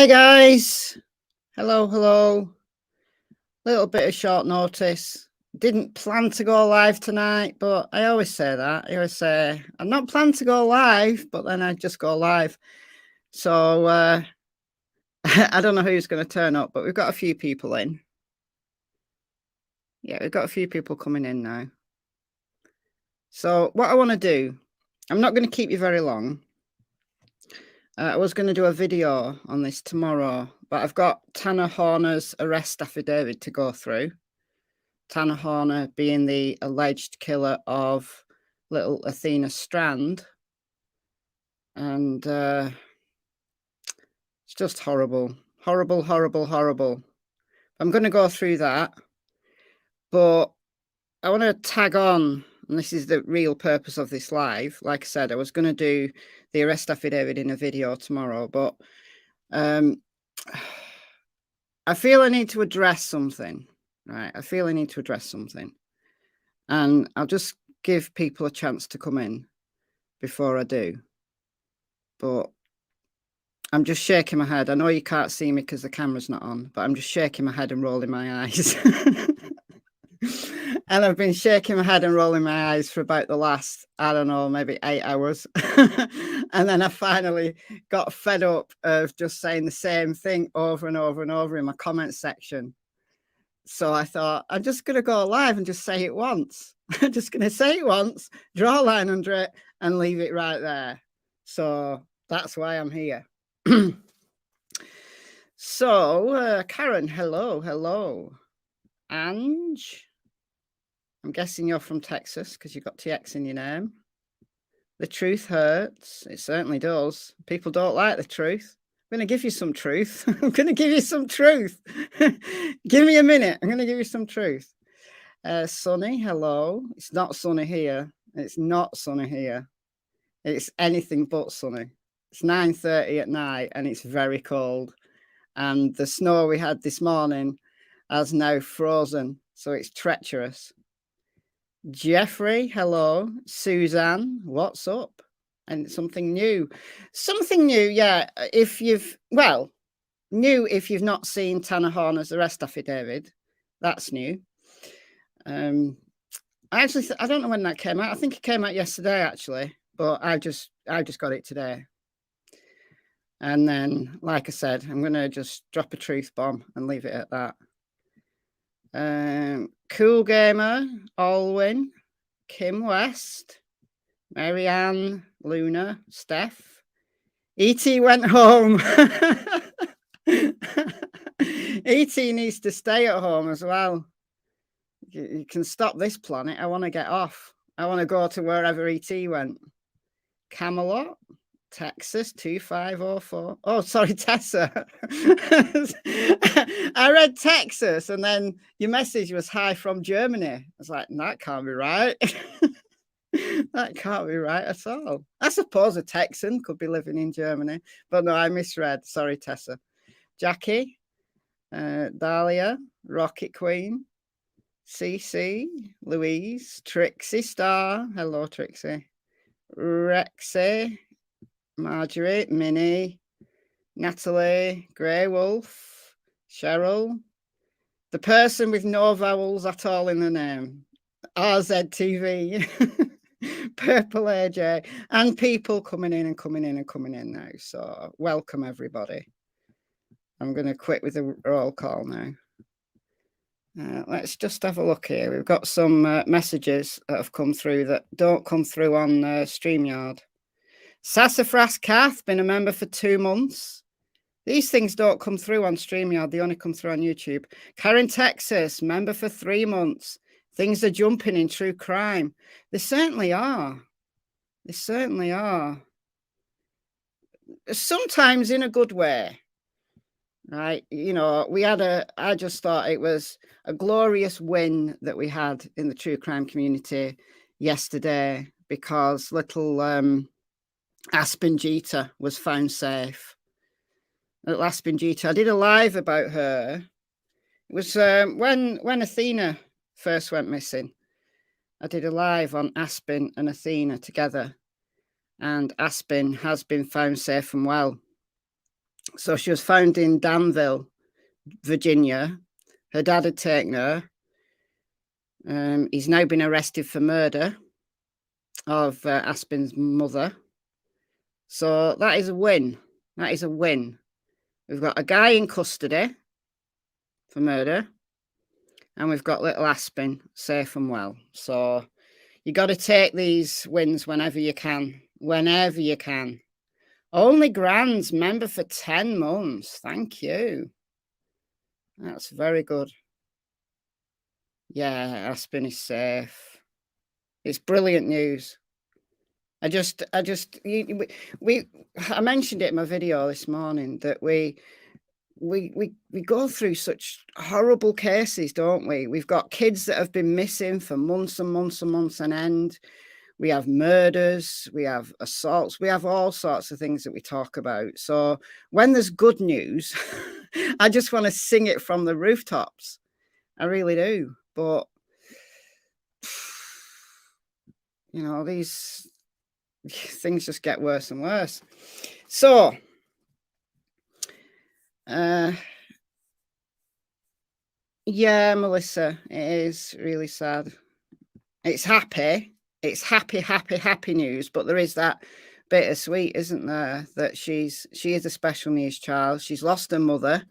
Hey guys, hello. Little bit of short notice. Didn't plan to go live tonight, but I always say that. I always say I'm not planning to go live, but then I just go live. So I don't know who's going to turn up, but we've got a few people in. Yeah, we've got a few people coming in now. So what I want to do, I'm not going to keep you very long. I was going to do a video on this tomorrow, but I've got Tanner Horner's arrest affidavit to go through. Tanner Horner being the alleged killer of little Athena Strand. And it's just horrible. Horrible. I'm going to go through that. But I want to tag on, and this is the real purpose of this live. Like I said, I was going to do the arrest affidavit in a video tomorrow, but I feel I need to address something. Right, I feel I need to address something. And I'll just give people a chance to come in before I do. But I'm just shaking my head. I know you can't see me because the camera's not on, but I'm just shaking my head and rolling my eyes. And I've been shaking my head and rolling my eyes for about the last, I don't know, maybe 8 hours. And then I finally got fed up of just saying the same thing over and over in my comment section. So I thought, I'm just going to go live and just say it once. I'm just going to say it once, draw a line under it, and leave it right there. So that's why I'm here. So, Karen, hello. Ange, I'm guessing you're from Texas because you've got TX in your name. The truth hurts. It certainly does. People don't like the truth. I'm going to give you some truth. I'm going to give you some truth. Give me a minute. I'm going to give you some truth. Sunny, hello. It's not sunny here. It's not sunny here. It's anything but sunny. It's 9:30 at night and it's very cold. And the snow we had this morning has now frozen. So it's treacherous. Jeffrey, hello. Suzanne, what's up? And something new, yeah. If you've not seen Tanner Horner's arrest affidavit, that's new. I don't know when that came out. I think it came out yesterday, actually, but I just got it today. And then, like I said, I'm going to just drop a truth bomb and leave it at that. Cool Gamer, Alwyn, Kim West, Marianne, Luna, Steph. E.T. went home. E.T. needs to stay at home as well. You can stop this planet. I want to get off. I want to go to wherever E.T. went. Camelot, Texas 2504. Oh, sorry, Tessa. I read Texas and then your message was hi from Germany. I was like, that can't be right. That can't be right at all. I suppose a Texan could be living in Germany, but no, I misread. Sorry, Tessa. Jackie, Dahlia, Rocket Queen, CC, Louise, Trixie Star. Hello, Trixie. Rexy, Marjorie, Minnie, Natalie, Grey Wolf, Cheryl, the person with no vowels at all in the name, RZTV, Purple AJ, and people coming in now. So welcome everybody. I'm going to quit with the roll call now. Let's just have a look here. We've got some messages that have come through that don't come through on StreamYard. Sassafras Kath, been a member for 2 months. These things don't come through on StreamYard. They only come through on YouTube. Karen Texas, member for 3 months. Things are jumping in true crime. They certainly are. They certainly are. Sometimes in a good way. Right, you know, I just thought it was a glorious win that we had in the true crime community yesterday because little Aspen Jeter was found safe. Little Aspen Jeter, I did a live about her. It was when Athena first went missing. I did a live on Aspen and Athena together, and Aspen has been found safe and well. So she was found in Danville, Virginia. Her dad had taken her. He's now been arrested for murder of Aspen's mother. So that is a win. That is a win. We've got a guy in custody for murder, and we've got little Aspen safe and well. So you got to take these wins whenever you can. Whenever you can. Only Grand's member for 10 months. Thank you. That's very good. Yeah, Aspen is safe. It's brilliant news. I mentioned it in my video this morning that we go through such horrible cases, don't we? We've got kids that have been missing for months and months and months on end. We have murders, we have assaults, we have all sorts of things that we talk about. So when there's good news, I just want to sing it from the rooftops. I really do. But, you know, these things just get worse and worse. So, yeah, Melissa, it is really sad. It's happy. It's happy news, but there is that bittersweet, isn't there? That she is a special needs child. She's lost her mother.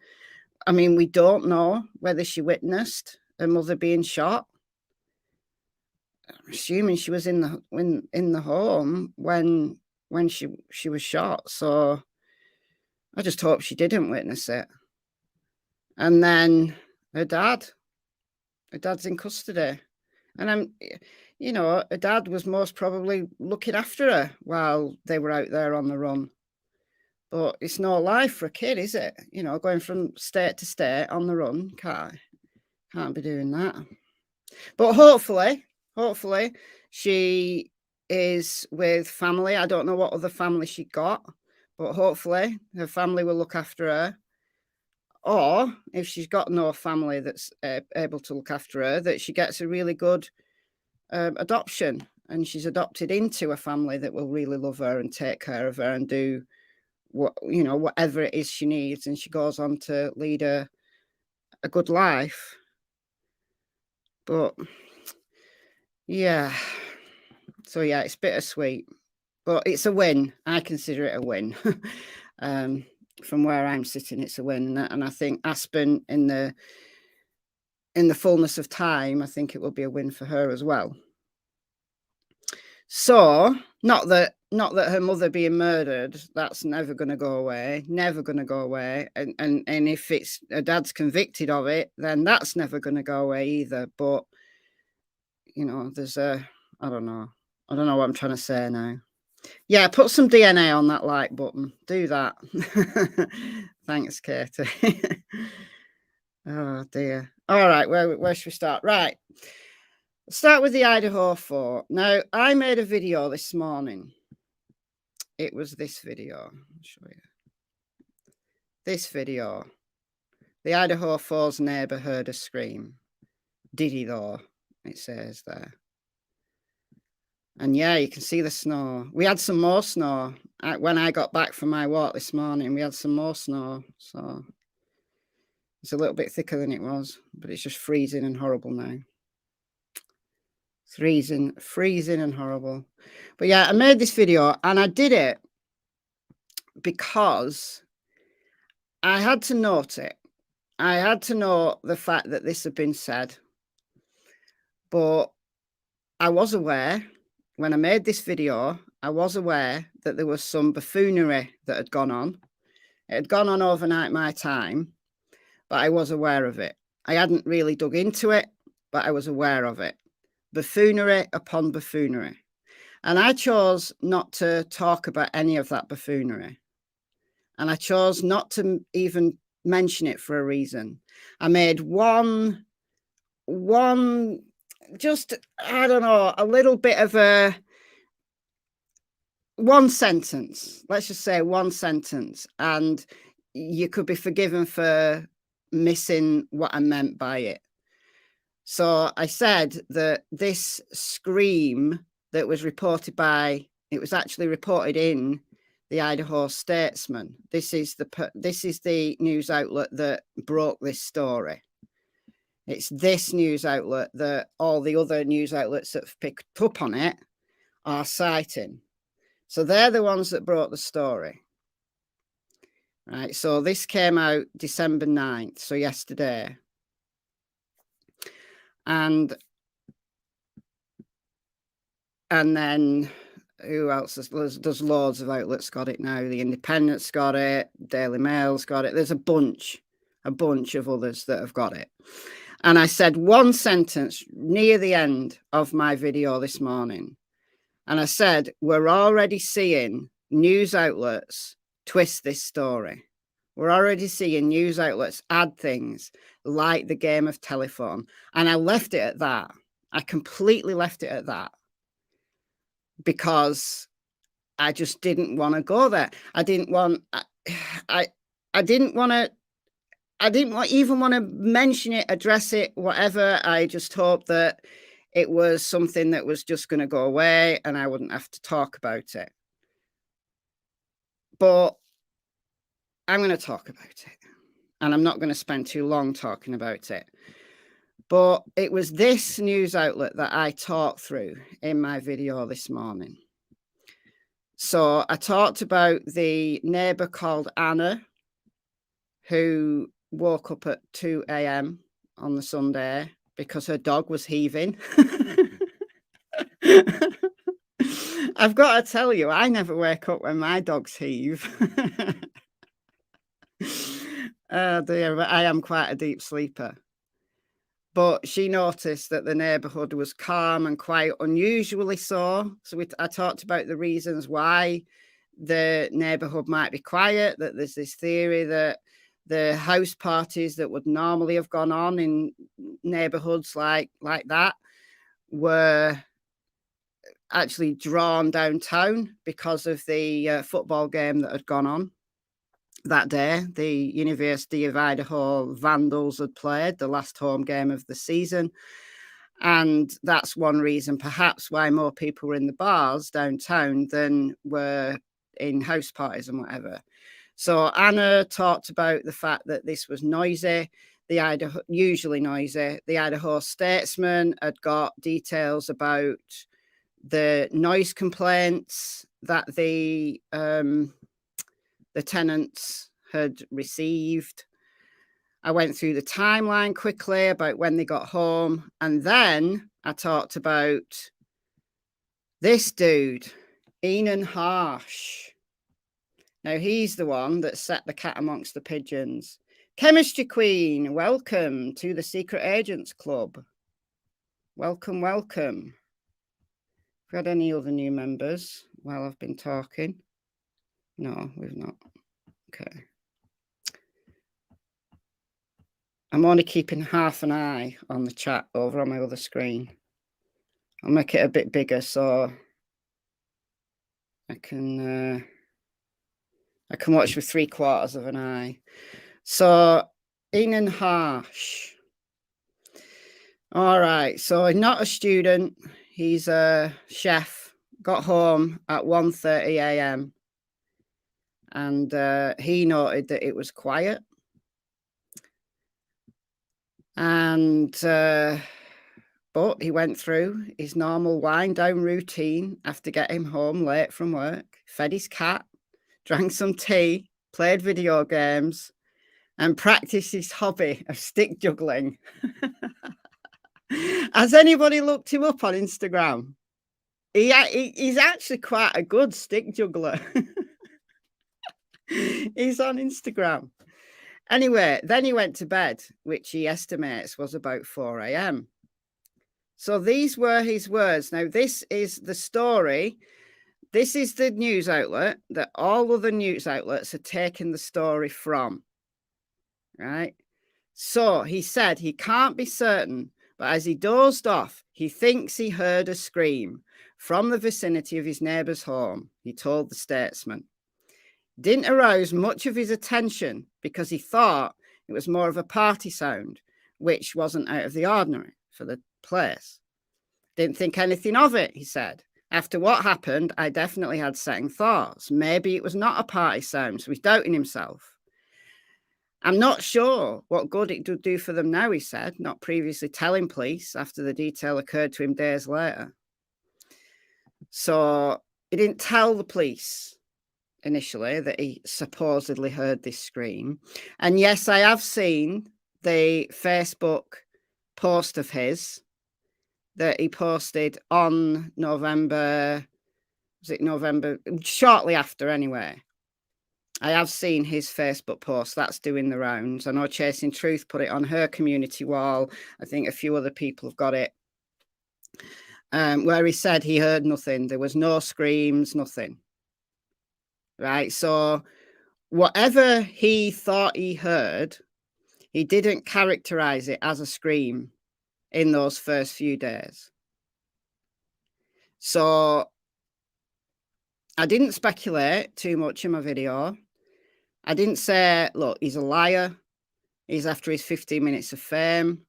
I mean, we don't know whether she witnessed her mother being shot. I'm assuming she was in the home when she was shot. So I just hope she didn't witness it. And then her dad's in custody, and you know, her dad was most probably looking after her while they were out there on the run. But it's no life for a kid, is it? You know, going from state to state on the run, can't be doing that. But hopefully she is with family. I don't know what other family she got, but hopefully her family will look after her. Or if she's got no family that's able to look after her, that she gets a really good adoption, and she's adopted into a family that will really love her and take care of her and do whatever it is she needs, and she goes on to lead a good life. But yeah, so yeah, it's bittersweet, but it's a win. I consider it a win. From where I'm sitting, it's a win, and I think Aspen, in the fullness of time, I think it will be a win for her as well. So not that her mother being murdered, that's never going to go away, and if it's her dad's convicted of it, then that's never going to go away either. But you know, there's I don't know what I'm trying to say now. Yeah, put some DNA on that like button. Do that. Thanks, Katie. Oh dear. All right, where should we start? Right. Start with the Idaho 4. Now, I made a video this morning. It was this video. I'll show you. This video. The Idaho 4's neighbour heard a scream. Did he though? It says there. And yeah, you can see the snow. We had some more snow. When I got back from my walk this morning, we had some more snow. So it's a little bit thicker than it was, but it's just freezing and horrible now. Freezing and horrible. But yeah, I made this video, and I did it because I had to note it. I had to know the fact that this had been said. But I was aware, when I made this video, I was aware that there was some buffoonery that had gone on. It had gone on overnight my time, but I was aware of it. I hadn't really dug into it, but I was aware of it. Buffoonery upon buffoonery. And I chose not to talk about any of that buffoonery. And I chose not to even mention it for a reason. I made one just, I don't know, a little bit of one sentence. Let's just say one sentence. And you could be forgiven for missing what I meant by it. So I said that this scream that was reported it was actually reported in the Idaho Statesman. This is the news outlet that broke this story. It's this news outlet that all the other news outlets that have picked up on it are citing. So they're the ones that broke the story. Right, so this came out December 9th, so yesterday. And then who else? There's loads of outlets got it now. The Independent's got it. Daily Mail's got it. There's a bunch of others that have got it. And I said one sentence near the end of my video this morning. And I said, we're already seeing news outlets twist this story. We're already seeing news outlets add things like the game of telephone. And I left it at that. I completely left it at that. Because I just didn't want to go there. I didn't even want to mention it, address it, whatever. I just hoped that it was something that was just going to go away and I wouldn't have to talk about it. But I'm going to talk about it. And I'm not going to spend too long talking about it. But it was this news outlet that I talked through in my video this morning. So I talked about the neighbour called Anna, who woke up at 2 a.m. on the Sunday because her dog was heaving. I've got to tell you, I never wake up when my dogs heave. Oh dear, but I am quite a deep sleeper. But she noticed that the neighbourhood was calm and quiet, unusually so. So I talked about the reasons why the neighbourhood might be quiet, that there's this theory that the house parties that would normally have gone on in neighbourhoods like that were actually drawn downtown because of the football game that had gone on that day. The University of Idaho Vandals had played the last home game of the season. And that's one reason perhaps why more people were in the bars downtown than were in house parties and whatever. So Anna talked about the fact that this was noisy, usually noisy. The Idaho Statesman had got details about the noise complaints that the tenants had received. I went through the timeline quickly about when they got home. And then I talked about this dude, Enan Harsh. Now, he's the one that set the cat amongst the pigeons. Chemistry Queen, welcome to the Secret Agents Club. Welcome, welcome. Have we had any other new members while I've been talking? No, we've not. Okay. I'm only keeping half an eye on the chat over on my other screen. I'll make it a bit bigger so I can watch with 3/4 of an eye. So, Enan Harsh. All right. So, he's not a student. He's a chef. Got home at 1:30 a.m. And he noted that it was quiet. And but he went through his normal wind down routine after getting home late from work, fed his cat, drank some tea, played video games, and practiced his hobby of stick juggling. Has anybody looked him up on Instagram? He's actually quite a good stick juggler. He's on Instagram. Anyway, then he went to bed, which he estimates was about 4 a.m. So these were his words. Now, this is the story. This is the news outlet that all other news outlets are taking the story from. Right? So he said he can't be certain, but as he dozed off, he thinks he heard a scream from the vicinity of his neighbour's home, he told the Statesman. Didn't arouse much of his attention because he thought it was more of a party sound, which wasn't out of the ordinary for the place. Didn't think anything of it, he said. After what happened, I definitely had second thoughts. Maybe it was not a party sound, so he's doubting himself. I'm not sure what good it would do for them now, he said, not previously telling police after the detail occurred to him days later. So he didn't tell the police initially that he supposedly heard this scream. And yes, I have seen the Facebook post of his that he posted on November, was it November? Shortly after, anyway. I have seen his Facebook post. That's doing the rounds. I know Chasing Truth put it on her community wall. I think a few other people have got it. Where he said he heard nothing. There was no screams, nothing. Right? So whatever he thought he heard, he didn't characterize it as a scream in those first few days. So I didn't speculate too much in my video. I didn't say, look, he's a liar. He's after his 15 minutes of fame.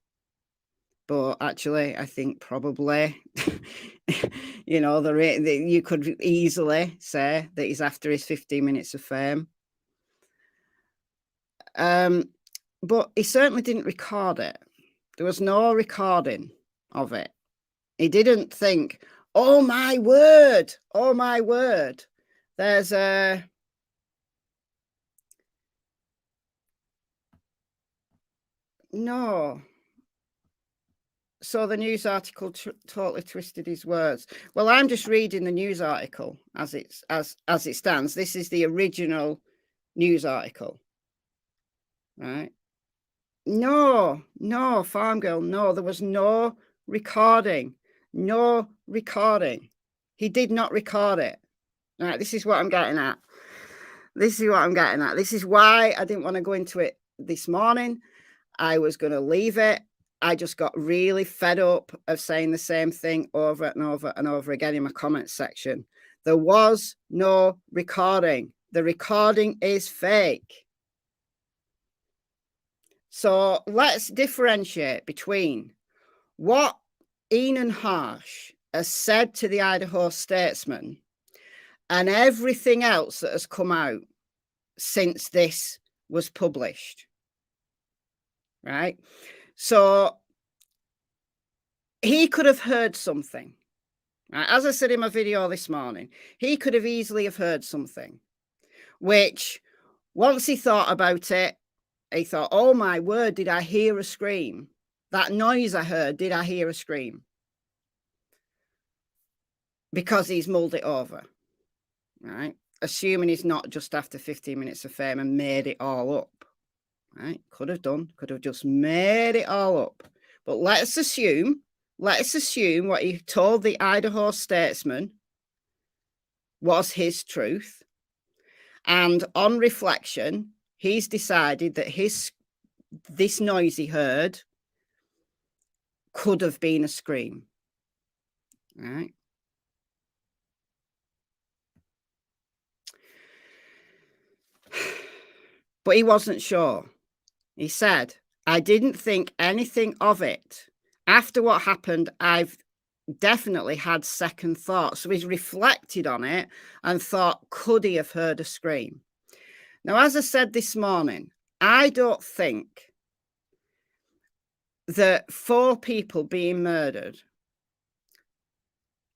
But actually, I think probably, you know, you could easily say that he's after his 15 minutes of fame. But he certainly didn't record it. There was no recording of it. He didn't think, oh my word, there's a... No. So the news article totally twisted his words. Well, I'm just reading the news article as it stands. This is the original news article, right? No, Farm Girl, no, there was no recording. No recording. He did not record it. All right, this is what I'm getting at. This is why I didn't want to go into it this morning. I was going to leave it. I just got really fed up of saying the same thing over and over and over again in my comments section. There was no recording. The recording is fake. So let's differentiate between what Ian Harsh has said to the Idaho Statesman and everything else that has come out since this was published. Right? So he could have heard something. Right? As I said in my video this morning, he could have easily have heard something, which once he thought about it, he thought, oh my word, did I hear a scream? That noise I heard, did I hear a scream? Because he's mulled it over, right? Assuming he's not just after 15 minutes of fame and made it all up, right? Could have just made it all up. But let's assume what he told the Idaho Statesman was his truth. And on reflection, he's decided that this noise he heard could have been a scream, right? But he wasn't sure. He said, I didn't think anything of it. After what happened, I've definitely had second thoughts. So he's reflected on it and thought, could he have heard a scream? Now, as I said this morning, I don't think that 4 people being murdered,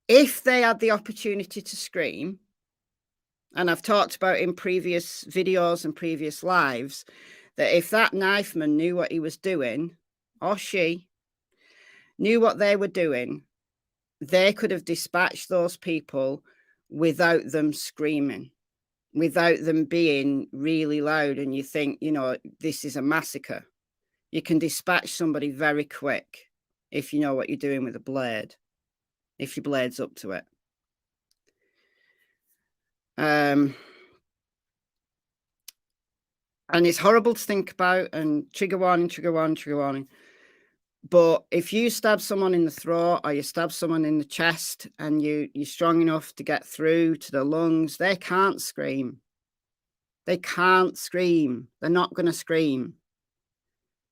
if they had the opportunity to scream, and I've talked about in previous videos and previous lives, that if that knifeman knew what he was doing, or she knew what they were doing, they could have dispatched those people without them screaming, without them being really loud. And you think, you know, this is a massacre. You can dispatch somebody very quick if you know what you're doing with a blade, if your blade's up to it. And it's horrible to think about, and trigger warning. But if you stab someone in the throat or you stab someone in the chest and you're strong enough to get through to the lungs, they can't scream. They can't scream. They're not going to scream.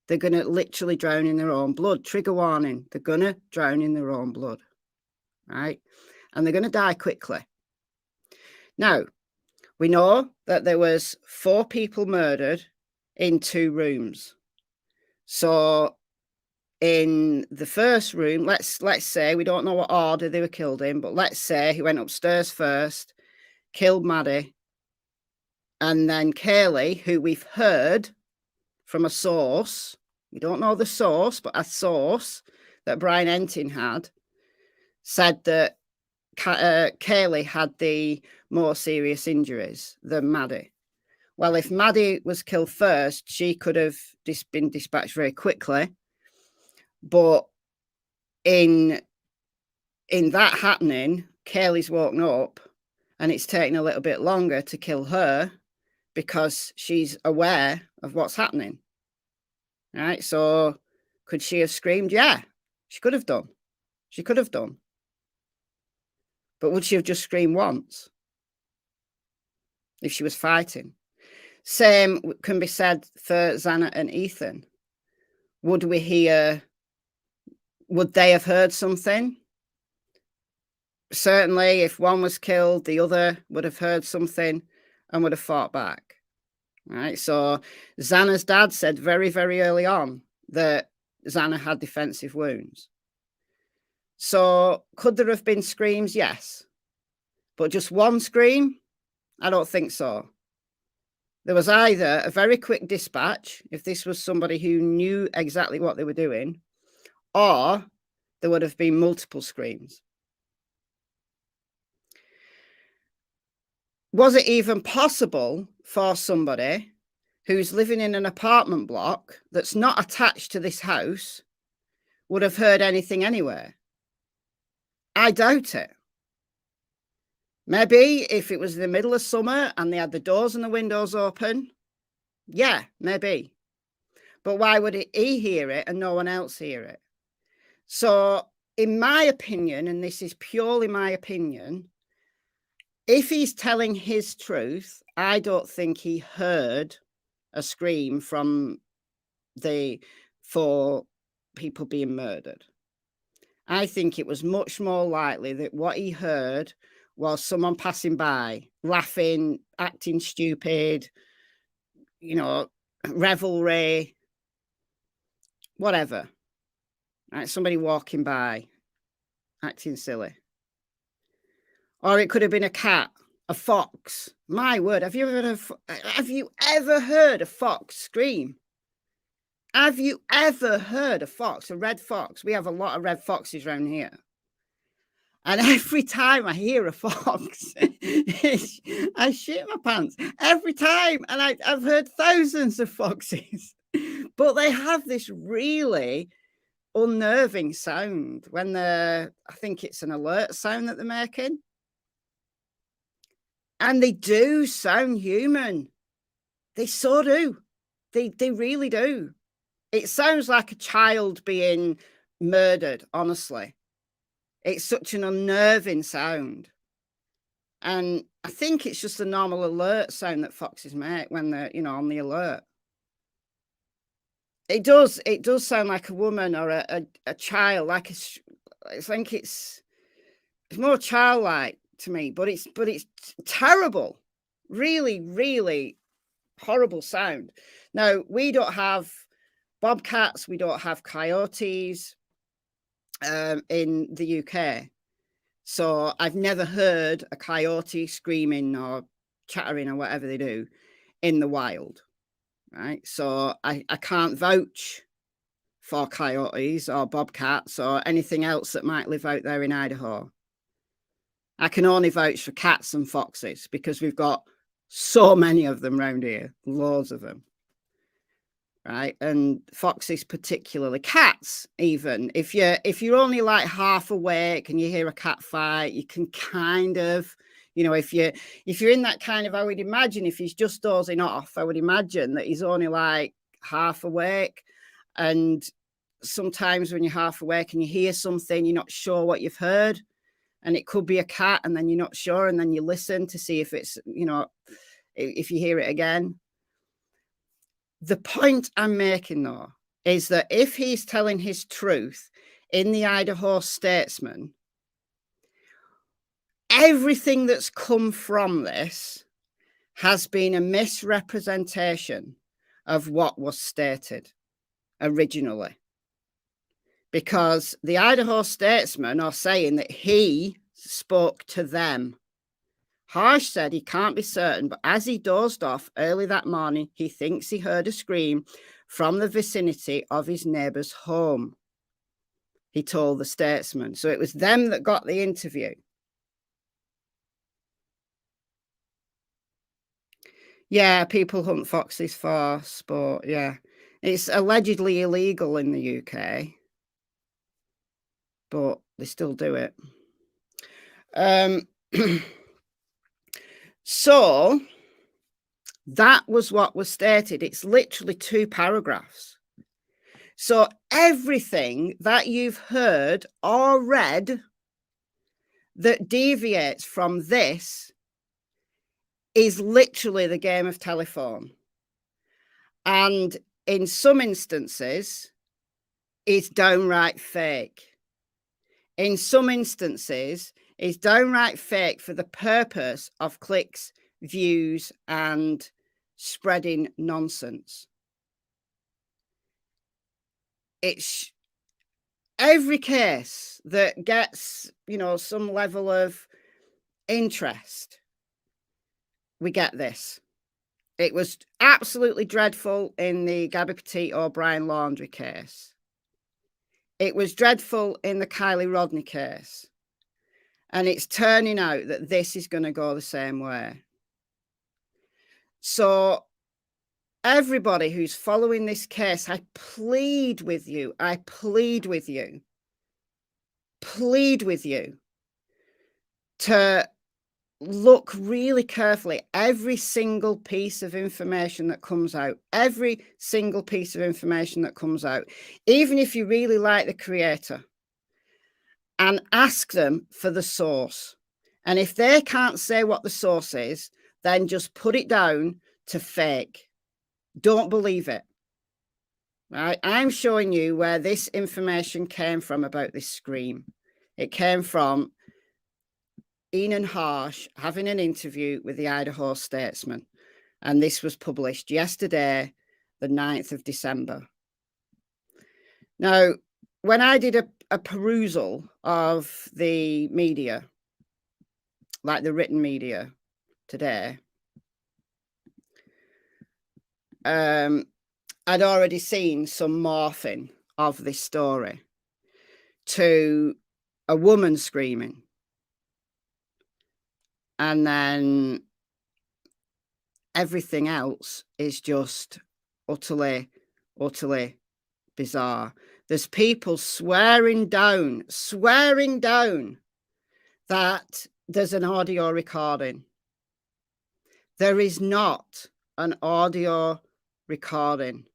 They're going to literally drown in their own blood. Trigger warning. They're going to drown in their own blood. Right? and they're going to die quickly. Now, we know that there was 4 people murdered in 2 rooms. So in the first room, let's say, we don't know what order they were killed in, but let's say he went upstairs first, killed Maddie, and then Kaylee, who we've heard from a source, we don't know the source, but a source that Brian Entin had, said that Kaylee had the more serious injuries than Maddie. Well, if Maddie was killed first, she could have been dispatched very quickly. But in that happening, Kaylee's woken up and it's taking a little bit longer to kill her because she's aware of what's happening. Right? So could she have screamed? Yeah, she could have done. She could have done. But would she have just screamed once if she was fighting? Same can be said for Xana and Ethan. Would they have heard something? Certainly, if one was killed, the other would have heard something and would have fought back. Right? So Xana's dad said very, very early on that Xana had defensive wounds. So could there have been screams? Yes. But just one scream? I don't think so. There was either a very quick dispatch, if this was somebody who knew exactly what they were doing, or there would have been multiple screams. Was it even possible for somebody who's living in an apartment block that's not attached to this house would have heard anything anywhere? I doubt it. Maybe if it was in the middle of summer and they had the doors and the windows open, yeah, maybe. But why would he hear it and no one else hear it? So, in my opinion, and this is purely my opinion, if he's telling his truth, I don't think he heard a scream from the 4 people being murdered. I think it was much more likely that what he heard was someone passing by, laughing, acting stupid, revelry, whatever. Right? Somebody walking by, acting silly. Or it could have been a cat, a fox. My word, have you ever heard a fox scream? Have you ever heard a fox, a red fox? We have a lot of red foxes around here. And every time I hear a fox, I shit my pants. Every time. And I've heard thousands of foxes. But they have this really unnerving sound when I think it's an alert sound that they're making. And they do sound human. They so do. They really do. It sounds like a child being murdered, honestly. It's such an unnerving sound. And I think it's just a normal alert sound that foxes make when they're, on the alert. It does sound like a woman or a child, I think it's more childlike to me, but it's terrible. Really, really horrible sound. Now, we don't have bobcats, we don't have coyotes in the UK. So I've never heard a coyote screaming or chattering or whatever they do in the wild, right? So I can't vouch for coyotes or bobcats or anything else that might live out there in Idaho. I can only vouch for cats and foxes because we've got so many of them around here, loads of them. Right, and foxes particularly, cats even. If you're only like half awake and you hear a cat fight, you can kind of, if you're in that kind of, I would imagine if he's just dozing off, I would imagine that he's only like half awake. And sometimes when you're half awake and you hear something, you're not sure what you've heard, and it could be a cat, and then you're not sure, and then you listen to see if it's, if you hear it again. The point I'm making, though, is that if he's telling his truth in the Idaho Statesman, everything that's come from this has been a misrepresentation of what was stated originally. Because the Idaho Statesman are saying that he spoke to them. Harsh said he can't be certain, but as he dozed off early that morning, he thinks he heard a scream from the vicinity of his neighbour's home, he told the Statesman. So it was them that got the interview. Yeah, people hunt foxes for sport, yeah. It's allegedly illegal in the UK, but they still do it. So that was what was stated. It's literally 2 paragraphs. So everything that you've heard or read that deviates from this is literally the game of telephone. And in some instances, is downright fake. In some instances, is downright fake for the purpose of clicks, views, and spreading nonsense. It's every case that gets, you know, some level of interest, we get this. It was absolutely dreadful in the Gabby Petite O'Brien laundry case. It was dreadful in the Kylie Rodney case. And it's turning out that this is going to go the same way. So everybody who's following this case, I plead with you to look really carefully every single piece of information that comes out, even if you really like the creator, and ask them for the source. And if they can't say what the source is, then just put it down to fake. Don't believe it. Right? I'm showing you where this information came from about this scream. It came from Ian Harsh having an interview with the Idaho Statesman. And this was published yesterday, the 9th of December. Now, when I did a perusal of the media, like the written media today, I'd already seen some morphing of this story to a woman screaming. And then everything else is just utterly bizarre. There's people swearing down that there's an audio recording. There is not an audio recording.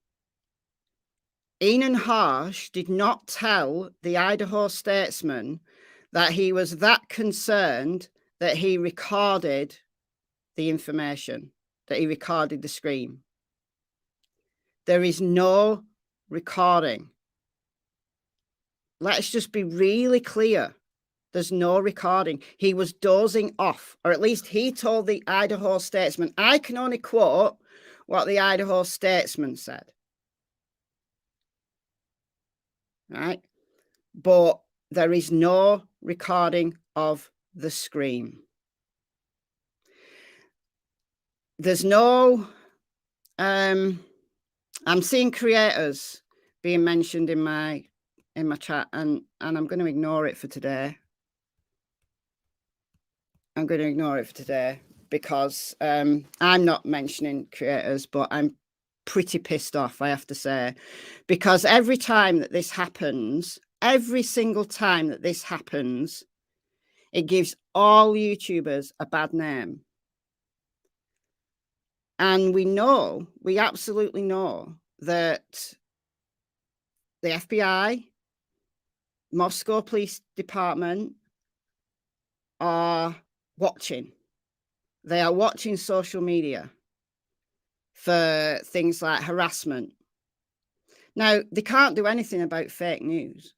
Ian Harsh did not tell the Idaho Statesman that he was that concerned that he recorded the information, that he recorded the scream. There is no recording. Let's just be really clear. There's no recording. He was dozing off, or at least he told the Idaho Statesman. I can only quote what the Idaho Statesman said. Right? But there is no recording of the scream. There's no, I'm seeing creators being mentioned in my chat, and I'm going to ignore it for today. Because I'm not mentioning creators, but I'm pretty pissed off, I have to say, because every time that this happens, every single time that this happens, it gives all YouTubers a bad name. And we absolutely know that the FBI, Moscow Police Department are watching. They are watching social media for things like harassment. Now, they can't do anything about fake news,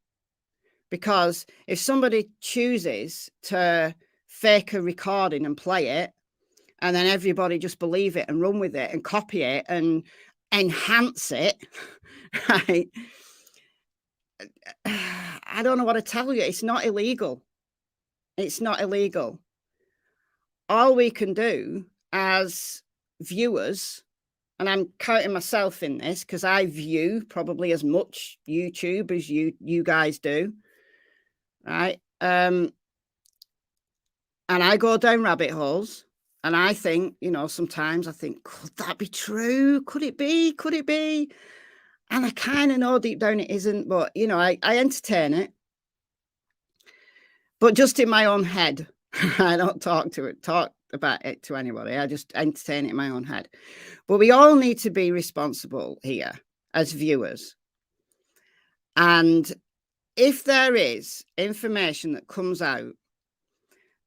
because if somebody chooses to fake a recording and play it, and then everybody just believe it and run with it and copy it and enhance it, right? I don't know what to tell you. It's not illegal. It's not illegal. All we can do as viewers, and I'm counting myself in this because I view probably as much YouTube as you guys do, right? And I go down rabbit holes, and I think, you know, sometimes I think, could that be true? Could it be? Could it be? And I kind of know deep down it isn't, but, you know, I entertain it. But just in my own head. I don't talk about it to anybody. I just entertain it in my own head. But we all need to be responsible here as viewers. And if there is information that comes out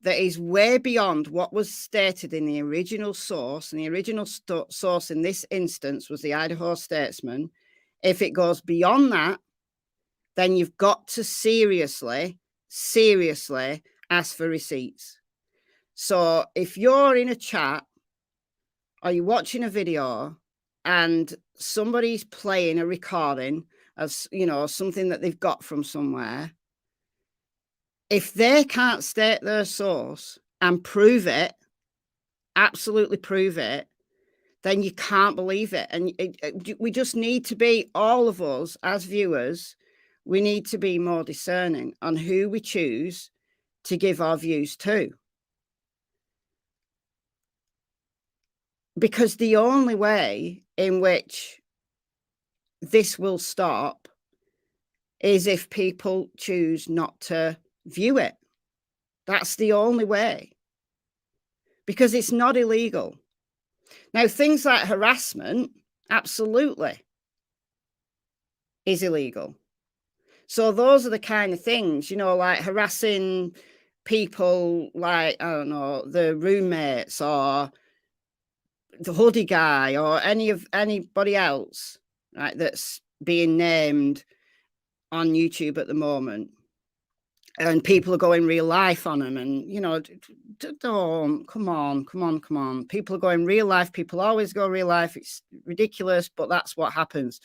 that is way beyond what was stated in the original source, and the original source in this instance was the Idaho Statesman, if it goes beyond that, then you've got to seriously ask for receipts. So if you're in a chat or you're watching a video and somebody's playing a recording of, you know, something that they've got from somewhere, if they can't state their source and prove it, absolutely prove it, then you can't believe it. And we just need to be, all of us as viewers, we need to be more discerning on who we choose to give our views to. Because the only way in which this will stop is if people choose not to view it. That's the only way. Because it's not illegal. Now, things like harassment, absolutely, is illegal. So those are the kind of things, you know, like harassing people like, I don't know, the roommates or the hoodie guy or anybody else, right, that's being named on YouTube at the moment, and people are going real life on them, and, you know, don't, come on. People are going real life. People always go real life. It's ridiculous, but that's what happens.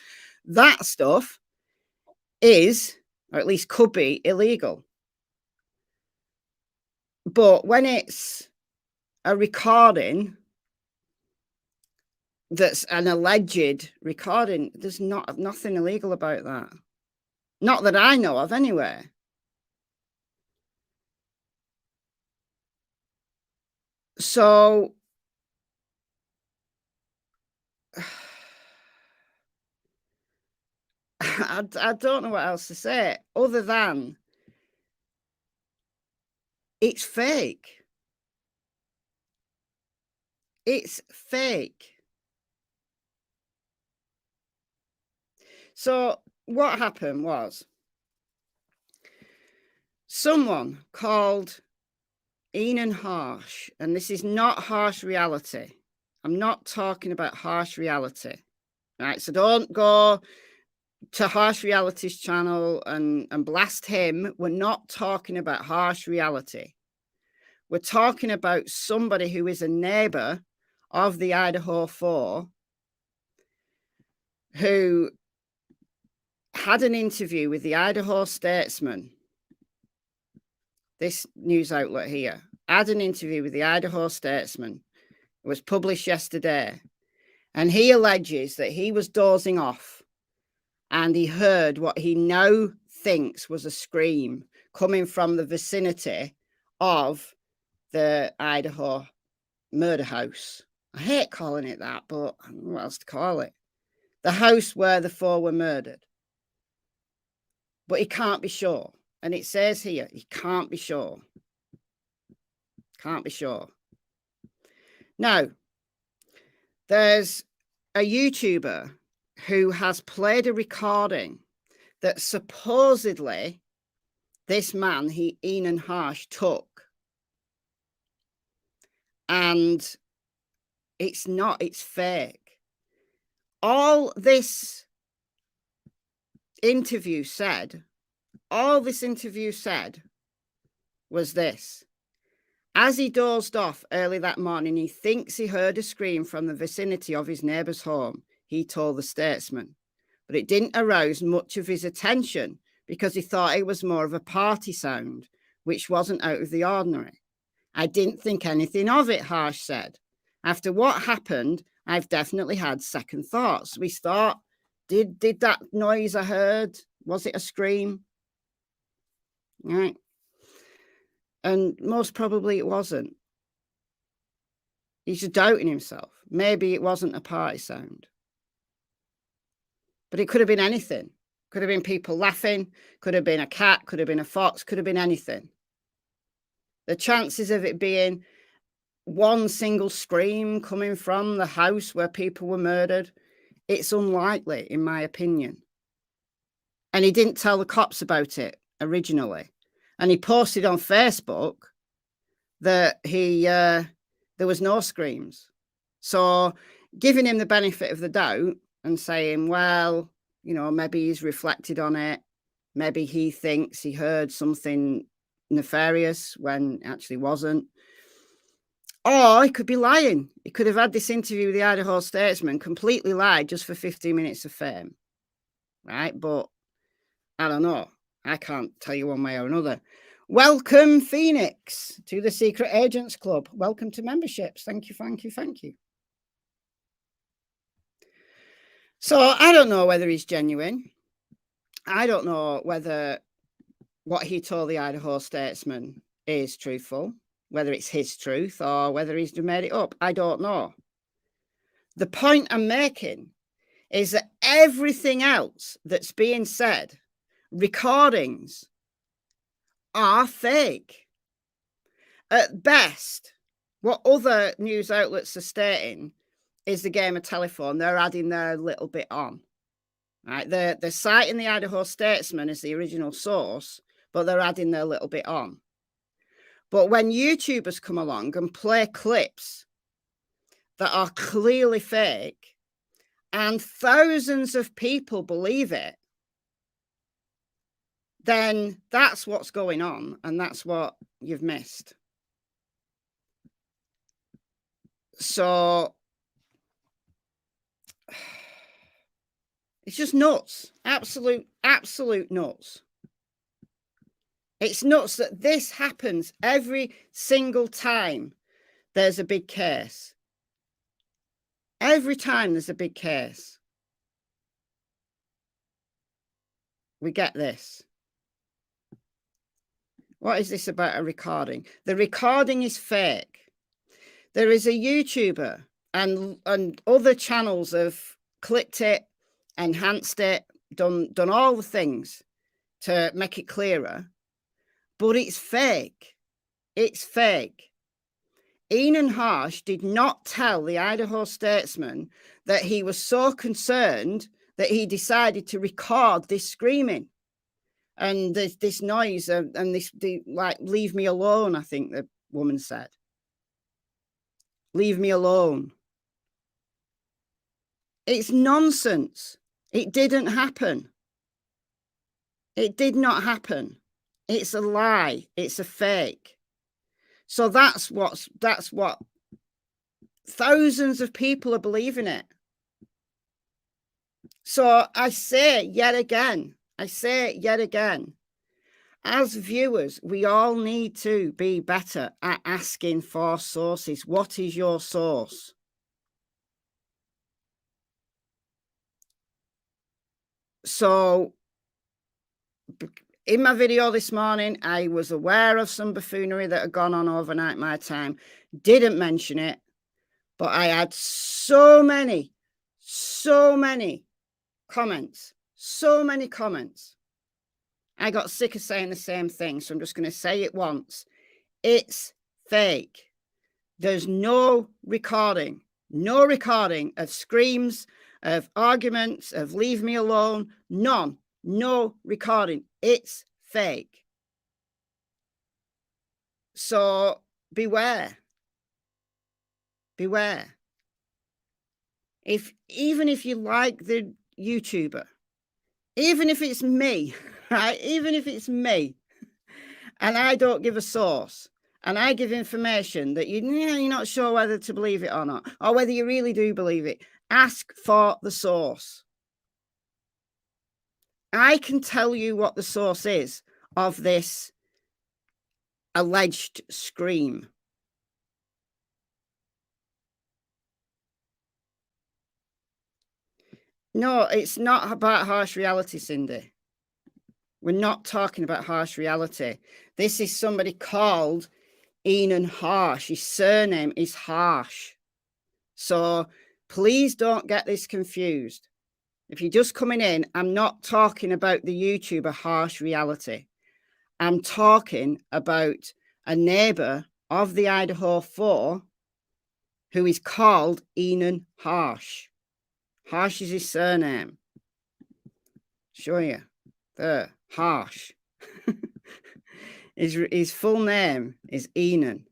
That stuff is, or at least could be, illegal. But when it's a recording that's an alleged recording, there's nothing illegal about that. Not that I know of, anyway. So I don't know what else to say other than it's fake. It's fake. So what happened was someone called Enan Harsh, and this is not harsh reality. I'm not talking about harsh reality, right? So don't go to Harsh Reality's channel and blast him. We're not talking about harsh reality. We're talking about somebody who is a neighbor of the Idaho 4 who had an interview with the Idaho Statesman. This news outlet here had an interview with the Idaho Statesman. It was published yesterday. And he alleges that he was dozing off and he heard what he now thinks was a scream coming from the vicinity of the Idaho murder house. I hate calling it that, but I don't know what else to call it. The house where the 4 were murdered. But he can't be sure. And it says here, he can't be sure. Can't be sure. Now, there's a YouTuber who has played a recording that supposedly this man, Enan Harsh, took. And it's not, it's fake. All this interview said was this: As he dozed off early that morning, he thinks he heard a scream from the vicinity of his neighbour's home, he told the Statesman. But it didn't arouse much of his attention because he thought it was more of a party sound, which wasn't out of the ordinary. I didn't think anything of it, Harsh said. After what happened, I've definitely had second thoughts. We thought, did that noise I heard, was it a scream? Right. And most probably it wasn't. He's just doubting himself. Maybe it wasn't a party sound. But it could have been anything. Could have been people laughing, could have been a cat, could have been a fox, could have been anything. The chances of it being one single scream coming from the house where people were murdered, it's unlikely, in my opinion. And he didn't tell the cops about it originally. And he posted on Facebook that there was no screams. So giving him the benefit of the doubt and saying, well, you know, maybe he's reflected on it. Maybe he thinks he heard something nefarious when it actually wasn't. Or he could be lying. He could have had this interview with the Idaho Statesman, completely lied just for 15 minutes of fame. Right? But I don't know. I can't tell you one way or another. Welcome, Phoenix, to the Secret Agents Club. Welcome to memberships. Thank you, thank you, thank you. So I don't know whether he's genuine. I don't know whether what he told the Idaho Statesman is truthful, whether it's his truth or whether he's made it up. I don't know. The point I'm making is that everything else that's being said, recordings, are fake. At best, what other news outlets are stating is the game of telephone. They're adding their little bit on. Right? They're citing the Idaho Statesman as the original source, but they're adding their little bit on. But when YouTubers come along and play clips that are clearly fake and thousands of people believe it, then that's what's going on, and that's what you've missed. So it's just nuts. Absolute nuts. It's nuts that this happens every single time there's a big case. Every time there's a big case, we get this. What is this about a recording? The recording is fake. There is a YouTuber and other channels have clipped it, enhanced it, done all the things to make it clearer, but it's fake. It's fake. Ian Harsh did not tell the Idaho Statesman that he was so concerned that he decided to record this screaming and this noise and this, like, leave me alone, I think the woman said. Leave me alone. It's nonsense. It didn't happen. It did not happen. It's a lie. It's a fake. So that's what thousands of people are believing it. So I say yet again, as viewers, we all need to be better at asking for sources. What is your source? So in my video this morning, I was aware of some buffoonery that had gone on overnight my time. Didn't mention it, but I had so many comments. I got sick of saying the same thing, so I'm just going to say it once. It's fake. There's no recording of screams, of arguments, of leave me alone. None. No recording. It's fake. So beware. Beware. Even if you like the YouTuber, even if it's me, right? Even if it's me, and I don't give a source, and I give information that you're not sure whether to believe it or not, or whether you really do believe it, ask for the source. I can tell you what the source is of this alleged scream. No, it's not about harsh reality, Cindy. We're not talking about harsh reality. This is somebody called Enan Harsh. His surname is Harsh. So please don't get this confused. If you're just coming in, I'm not talking about the YouTuber Harsh Reality. I'm talking about a neighbor of the Idaho 4 who is called Enan Harsh. Harsh is his surname. Show you. There. Harsh. His full name is Enan.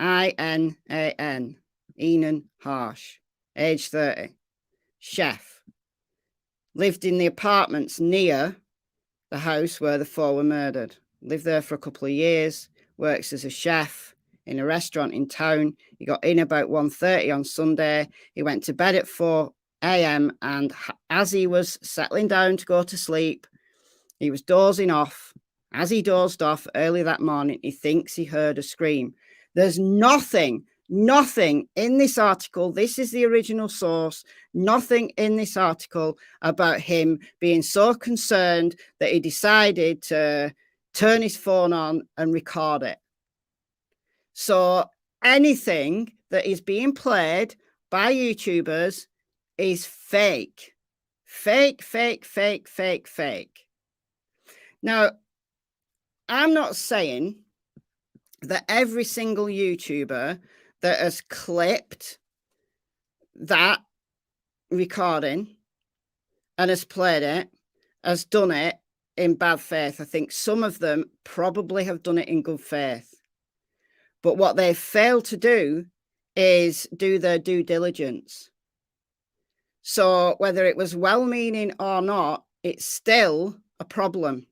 I-N-A-N. Enan Harsh. Age 30. Chef. Lived in the apartments near the house where the 4 were murdered. Lived there for a couple of years. Works as a chef in a restaurant in town. He got in about 1:30 on Sunday. He went to bed at 4 a.m. and as he was settling down to go to sleep, he was dozing off. As he dozed off early that morning, he thinks he heard a scream. There's nothing in this article. This is the original source. Nothing in this article about him being so concerned that he decided to turn his phone on and record it. So anything that is being played by YouTubers is fake. Fake. Now, I'm not saying that every single YouTuber that has clipped that recording and has played it has done it in bad faith. I think some of them probably have done it in good faith. But what they've failed to do is do their due diligence. So whether it was well-meaning or not, it's still a problem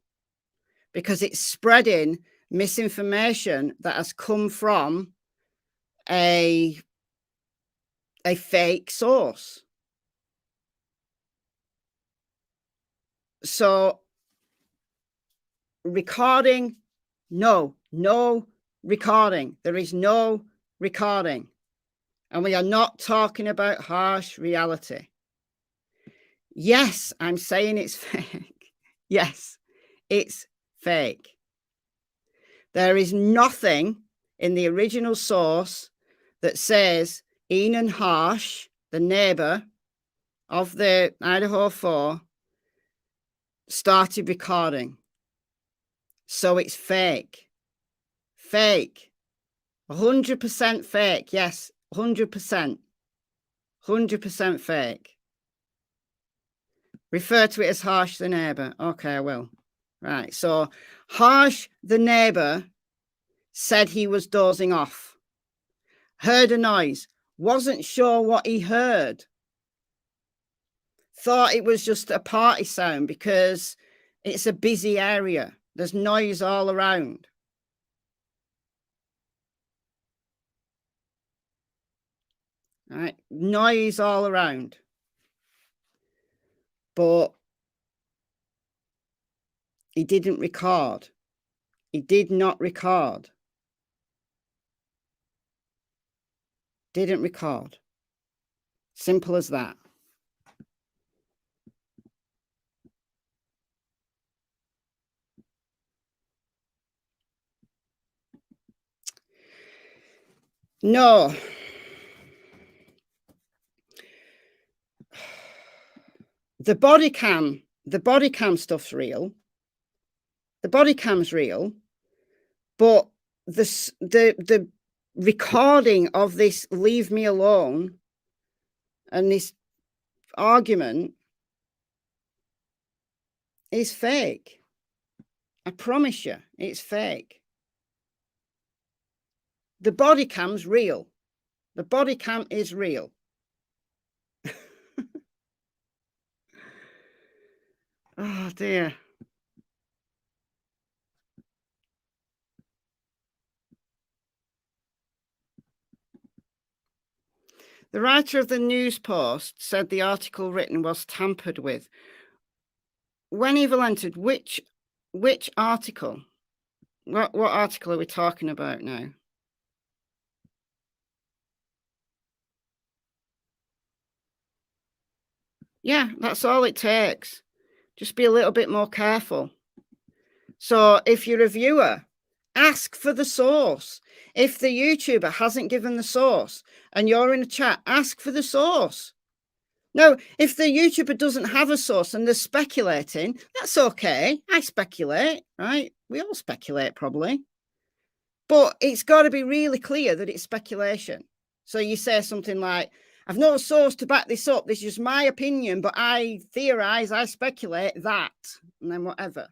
because it's spreading misinformation that has come from a fake source. So recording, no recording. There is no recording. And we are not talking about harsh reality. Yes, I'm saying it's fake. Yes, it's fake. There is nothing in the original source that says Enan Harsh, the neighbor of the Idaho 4, started recording. So it's fake. Fake. 100% fake. Yes, 100%. 100% fake. Refer to it as Harsh the neighbor. Okay, I will. Right, so Harsh the neighbor said he was dozing off. Heard a noise. Wasn't sure what he heard. Thought it was just a party sound because it's a busy area. There's noise all around. All right, noise all around. But he didn't record. He did not record. Didn't record. Simple as that. No. The body cam stuff's real. The body cam's real, but the recording of this leave me alone and this argument is fake. I promise you, it's fake. The body cam's real. The body cam is real. Oh dear. The writer of the news post said the article written was tampered with. When Evil entered, which article? What article are we talking about now? Yeah, that's all it takes. Just be a little bit more careful. So if you're a viewer, ask for the source. If the YouTuber hasn't given the source and you're in a chat, ask for the source. No, if the YouTuber doesn't have a source and they're speculating, that's okay. I speculate, right? We all speculate probably. But it's got to be really clear that it's speculation. So you say something like, I've no source to back this up. This is just my opinion, but I theorize, I speculate that, and then whatever.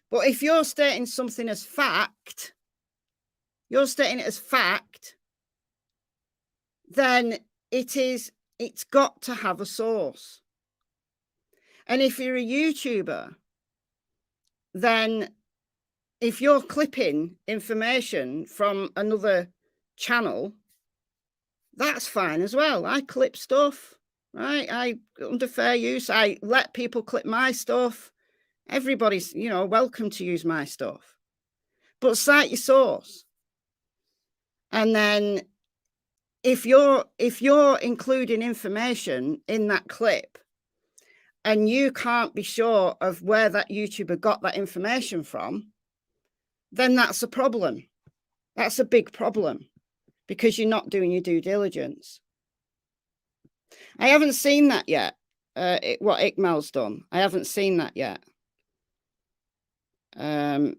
But if you're stating something as fact, then it's got to have a source. And if you're a YouTuber, then if you're clipping information from another channel, that's fine as well. I clip stuff, right? Under fair use, I let people clip my stuff. Everybody's, welcome to use my stuff. But cite your source. And then if you're including information in that clip and you can't be sure of where that YouTuber got that information from, then that's a problem. That's a big problem because you're not doing your due diligence. I haven't seen that yet. What Ickedmel's done. I haven't seen that yet. So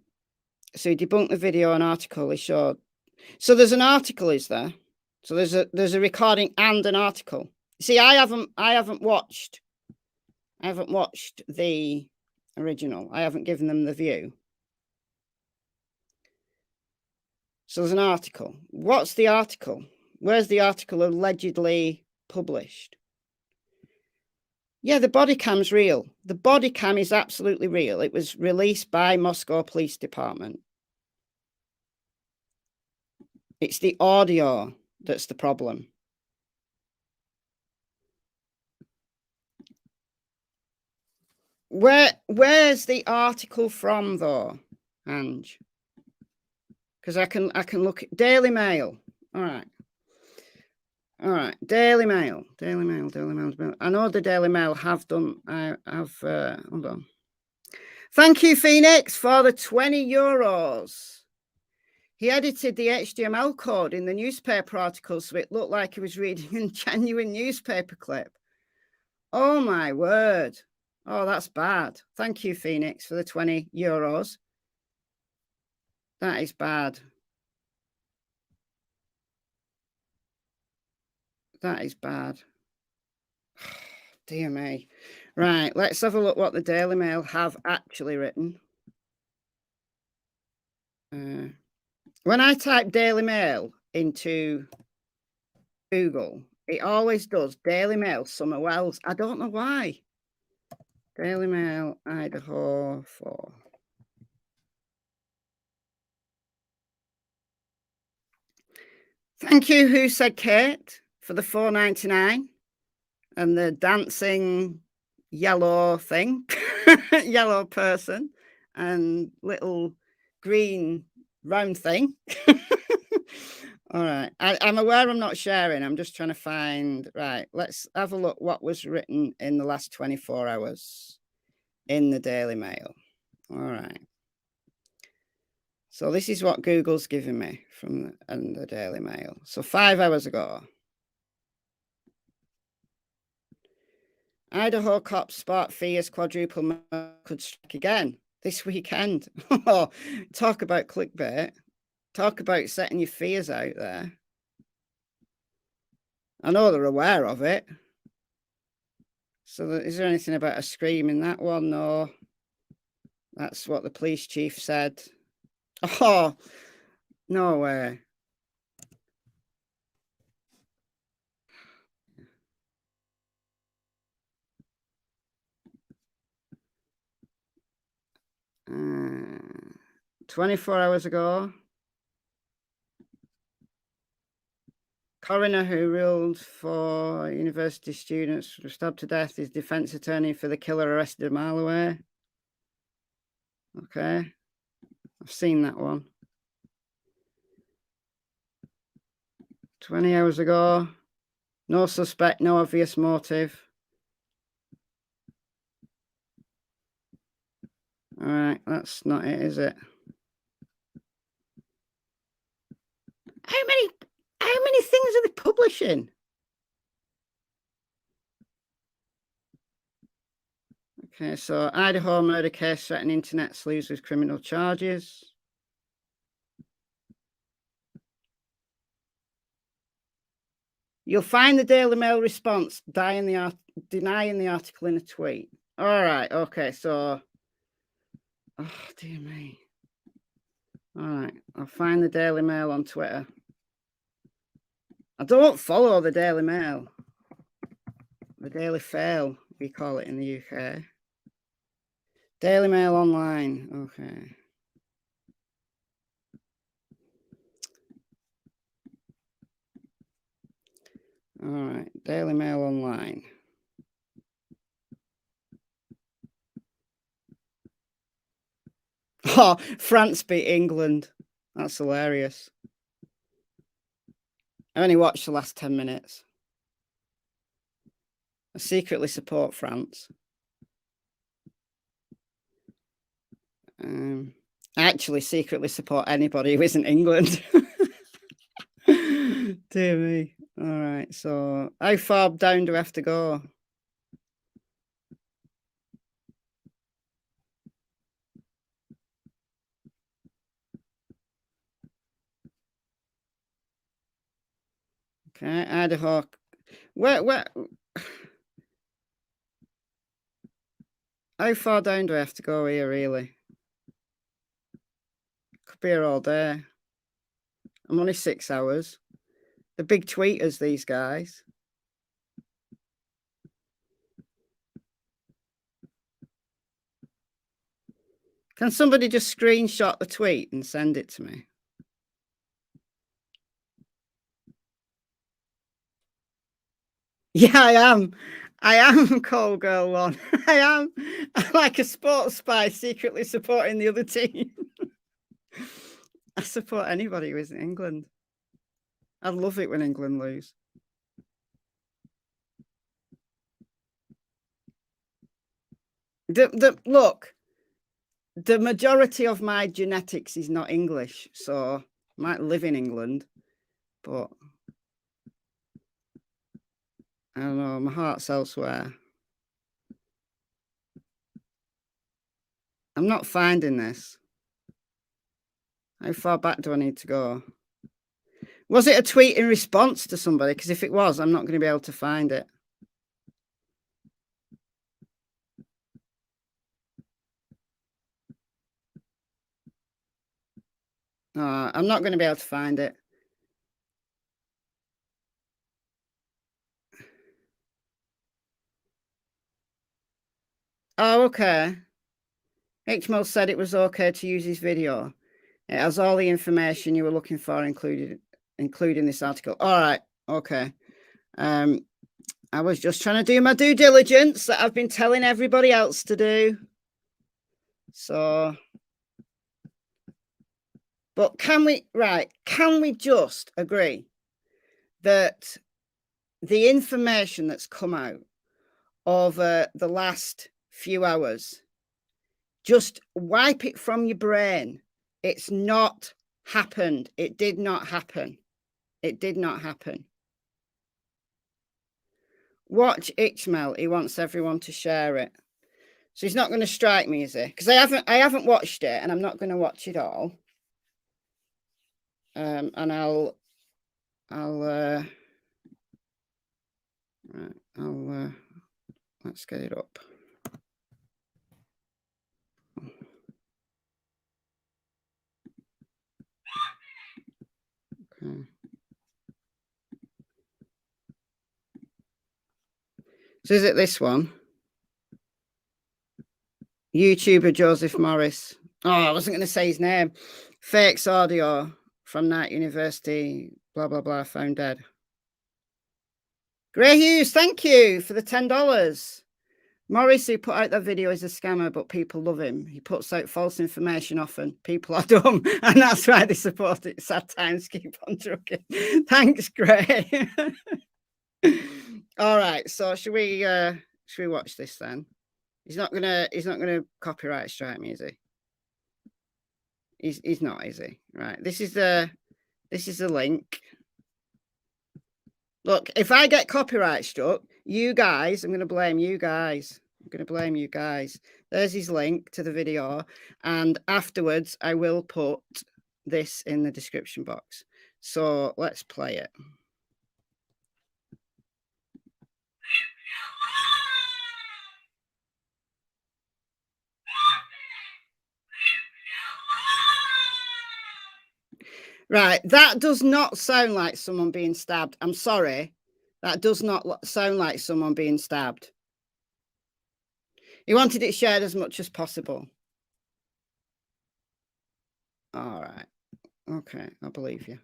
he debunked the video and article he showed. So there's an article, is there? So there's a recording and an article. See, I haven't watched the original. I haven't given them the view. So there's an article. What's the article? Where's the article allegedly published? Yeah, the body cam's real. The body cam is absolutely real. It was released by Moscow Police Department. It's the audio that's the problem. Where's the article from, though, Ange? Because I can look at Daily Mail. All right. Daily Mail. I know the Daily Mail have done. Hold on. Thank you, Phoenix, for the 20 euros. He edited the HTML code in the newspaper article so it looked like he was reading a genuine newspaper clip. Oh, my word. Oh, that's bad. Thank you, Phoenix, for the 20 euros. That is bad. That is bad. Dear me. Right, let's have a look what the Daily Mail have actually written. When I type Daily Mail into Google, it always does Daily Mail somewhere else. I don't know why. Daily Mail, Idaho 4. Thank you, Who Said Kate, for the $4.99 and the dancing yellow thing, yellow person, and little green round thing. All right. I'm aware I'm not sharing. I'm just trying to find. Right. Let's have a look what was written in the last 24 hours in the Daily Mail. All right. So this is what Google's giving me from the Daily Mail. So 5 hours ago. Idaho cops spot fears quadruple could strike again this weekend. Talk about clickbait. Talk about setting your fears out there. I know they're aware of it. So is there anything about a scream in that one? No. That's what the police chief said. Oh, no way. Uh, 24 hours ago. Coroner who ruled for university students stabbed to death is defense attorney for the killer arrested a mile away. Okay. I've seen that one. 20 hours ago. No suspect, no obvious motive. All right, that's not it, is it? How many things are they publishing? Okay, so Idaho murder case set an internet sleuths with criminal charges. You'll find the Daily Mail response denying the article in a tweet. All right, okay, so, oh dear me. All right, I'll find the Daily Mail on Twitter. I don't follow the Daily Mail. The Daily Fail, we call it in the UK. Daily Mail online, okay. All right, Daily Mail online. Oh, France beat England. That's hilarious. I only watched the last 10 minutes. I secretly support France. I actually secretly support anybody who isn't England. Dear me. All right, so how far down do I have to go? Okay, Idaho. Where? How far down do I have to go here, really? Could be here all day. I'm only 6 hours. The big tweeters, these guys. Can somebody just screenshot the tweet and send it to me? Yeah, I am. I am Call Girl 1. I am. I'm like a sports spy secretly supporting the other team. I support anybody who isn't England. I love it when England lose. Look, the majority of my genetics is not English, so I might live in England, but I don't know, my heart's elsewhere. I'm not finding this. How far back do I need to go? Was it a tweet in response to somebody? Because if it was, I'm not going to be able to find it. I'm not going to be able to find it. Oh, okay. Ickedmel said it was okay to use his video. It has all the information you were looking for, including this article. All right, okay. I was just trying to do my due diligence that I've been telling everybody else to do. So, but can we just agree that the information that's come out over the last few hours, just wipe it from your brain. It's not happened. It did not happen. It did not happen. Watch Ickedmel. He wants everyone to share it. So he's not going to strike me, is he? Because I haven't watched it, and I'm not going to watch it all. And let's get it up. Okay. So is it this one? YouTuber Joseph Morris. Oh, I wasn't going to say his name. Fakes audio from Knight University, blah, blah, blah, found dead. Gray Hughes, thank you for the $10. Morris, who put out that video, is a scammer, but people love him. He puts out false information often. People are dumb, and that's why they support it. Sad times keep on trucking. Thanks, Gray. All right, so should we watch this then? He's not gonna copyright strike me, is he? He's not, is he? Right. This is the link. Look, if I get copyright struck, you guys, I'm going to blame you guys. There's his link to the video. And afterwards, I will put this in the description box. So let's play it. Right, that does not sound like someone being stabbed. I'm sorry. That does not sound like someone being stabbed. He wanted it shared as much as possible. All right. Okay, I believe you.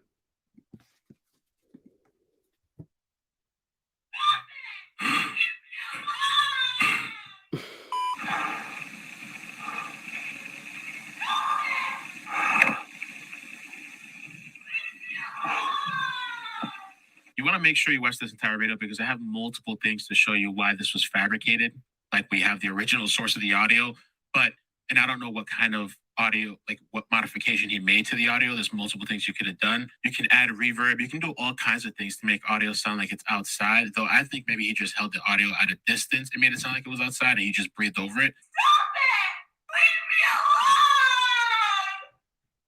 You want to make sure you watch this entire video because I have multiple things to show you why this was fabricated. Like we have the original source of the audio, and I don't know what kind of audio, like what modification he made to the audio. There's multiple things you could have done. You can add reverb. You can do all kinds of things to make audio sound like it's outside. Though I think maybe he just held the audio at a distance and made it sound like it was outside and he just breathed over it. Stop it! Leave me alone!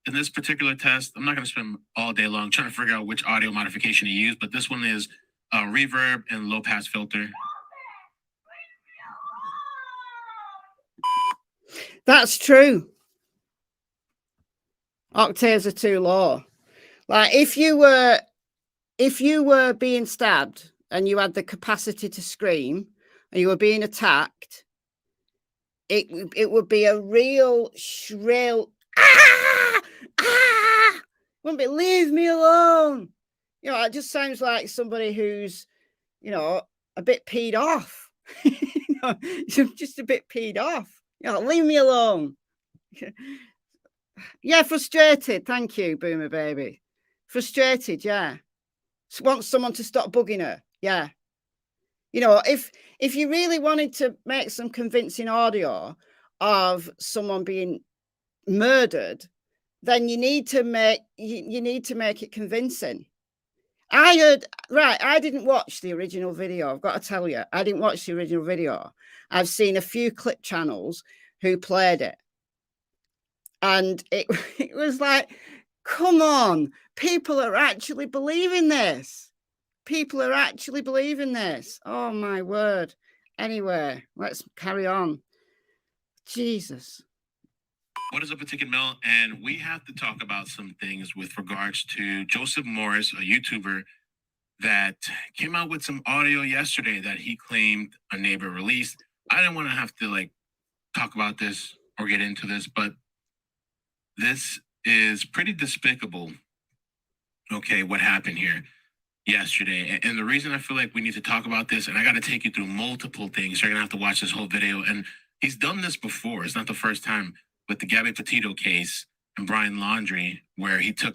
In this particular test, I'm not going to spend all day long trying to figure out which audio modification he used, but this one is reverb and low pass filter. That's true. Octaves are too low. Like if you were being stabbed and you had the capacity to scream and you were being attacked, it would be a real shrill ah! Ah! Wouldn't be leave me alone. You know, it just sounds like somebody who's, you know, a bit peed off. You know, just a bit peed off. You know, leave me alone. Yeah, frustrated. Thank you, Boomer Baby. Frustrated, yeah. Wants someone to stop bugging her. Yeah. You know, if you really wanted to make some convincing audio of someone being murdered, then you need to make it convincing. I didn't watch the original video. I've got to tell you, I didn't watch the original video. I've seen a few clip channels who played it. And it was like, come on, people are actually believing this. People are actually believing this. Oh, my word. Anyway, let's carry on. Jesus. What is up, Ickedmel? And we have to talk about some things with regards to Joseph Morris, a YouTuber that came out with some audio yesterday that he claimed a neighbor released. I didn't want to have to talk about this or get into this, but this is pretty despicable. Okay, what happened here yesterday. And the reason I feel like we need to talk about this, and I got to take you through multiple things. You're going to have to watch this whole video. And he's done this before. It's not the first time with the Gabby Petito case and Brian Laundrie, where he took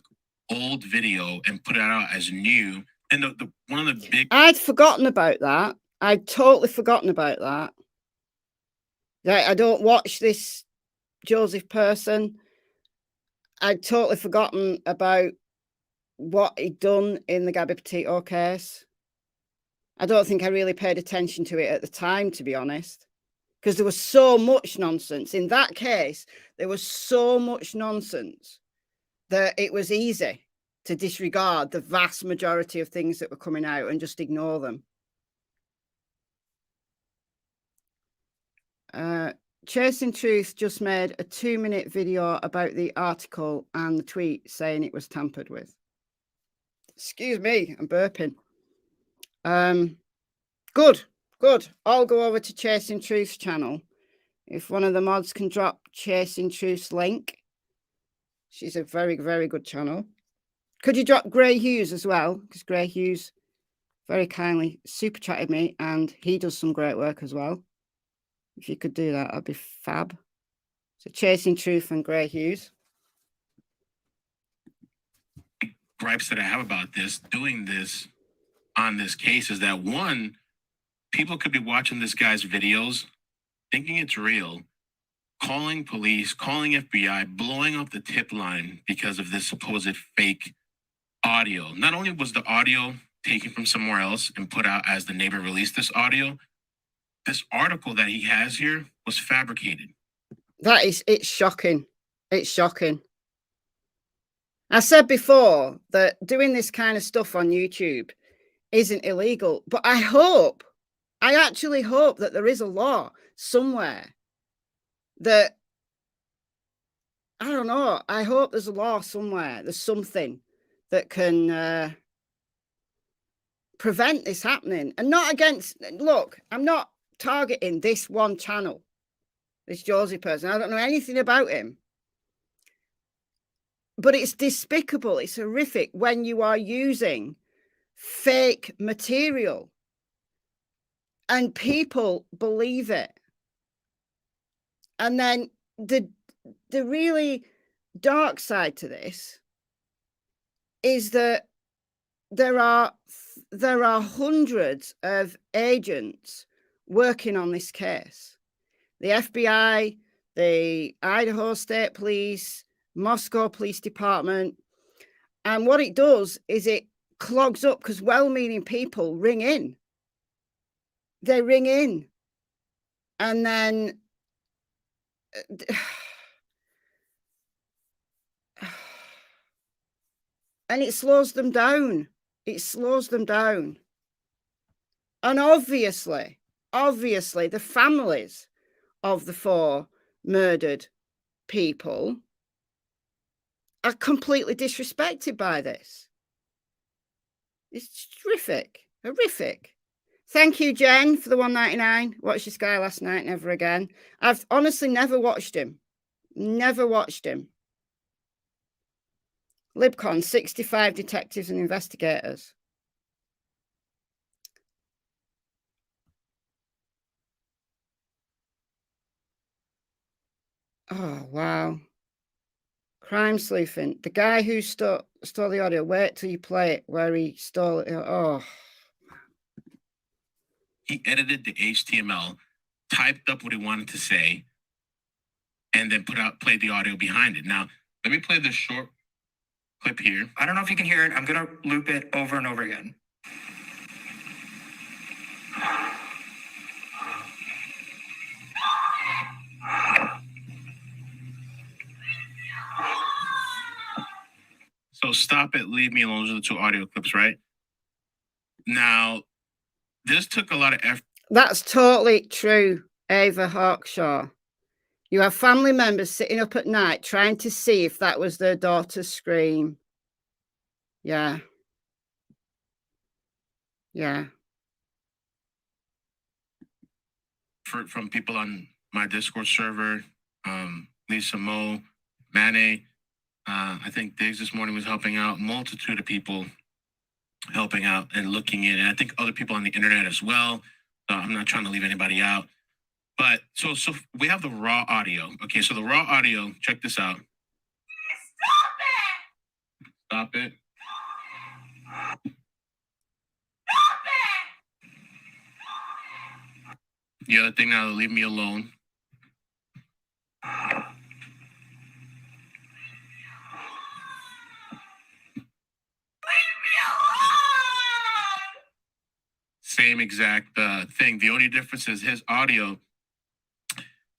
old video and put it out as new. And one of the big... I'd forgotten about that. I'd totally forgotten about that. I don't watch this Joseph person. I'd totally forgotten about what he'd done in the Gabby Petito case. I don't think I really paid attention to it at the time, to be honest, because there was so much nonsense. In that case, there was so much nonsense that it was easy to disregard the vast majority of things that were coming out and just ignore them. Chasing Truth just made a 2-minute video about the article and the tweet saying it was tampered with. Excuse me, I'm burping. Good. I'll go over to Chasing Truth's channel. If one of the mods can drop Chasing Truth's link. She's a very, very good channel. Could you drop Gray Hughes as well? Because Gray Hughes very kindly super chatted me, and he does some great work as well. If you could do that, that'd be fab. So Chasing Truth and Grey Hughes. Gripes that I have about this, doing this on this case, is that one, people could be watching this guy's videos, thinking it's real, calling police, calling FBI, blowing up the tip line because of this supposed fake audio. Not only was the audio taken from somewhere else and put out as the neighbor released this audio, this article that he has here was fabricated. It's shocking. It's shocking. I said before that doing this kind of stuff on YouTube isn't illegal, but I actually hope that there is a law somewhere that, I don't know, I hope there's a law somewhere, there's something that can prevent this happening. And not against, look, I'm not targeting this one channel, this Josie person. I don't know anything about him. But it's despicable, it's horrific when you are using fake material and people believe it. And then the really dark side to this is that there are hundreds of agents working on this case. The FBI, the Idaho State Police, Moscow Police Department. And what it does is it clogs up because well-meaning people ring in. They ring in. And then and it slows them down. It slows them down. And obviously, the families of the 4 murdered people are completely disrespected by this. It's horrific. Thank you, Jen, for the $1.99. Watched this guy last night, never again. I've honestly never watched him. Never watched him. Libcon, 65 detectives and investigators. Oh, wow. Crime sleuthing. The guy who stole the audio. Wait till you play it where he stole it. Oh. He edited the HTML, typed up what he wanted to say, and then played the audio behind it. Now, let me play this short clip here. I don't know if you can hear it. I'm going to loop it over and over again. So Stop It, Leave Me Alone. Those are the 2 audio clips, right? Now, this took a lot of effort. That's totally true, Ava Hawkshaw. You have family members sitting up at night trying to see if that was their daughter's scream. Yeah. Yeah. From people on my Discord server, Lisa Mo, Mane. I think Diggs this morning was helping out. Multitude of people helping out and looking in. And I think other people on the internet as well. I'm not trying to leave anybody out. But so we have the raw audio. Okay, so the raw audio, check this out. Stop it. Stop it. The other thing now, leave me alone. Same exact thing. The only difference is his audio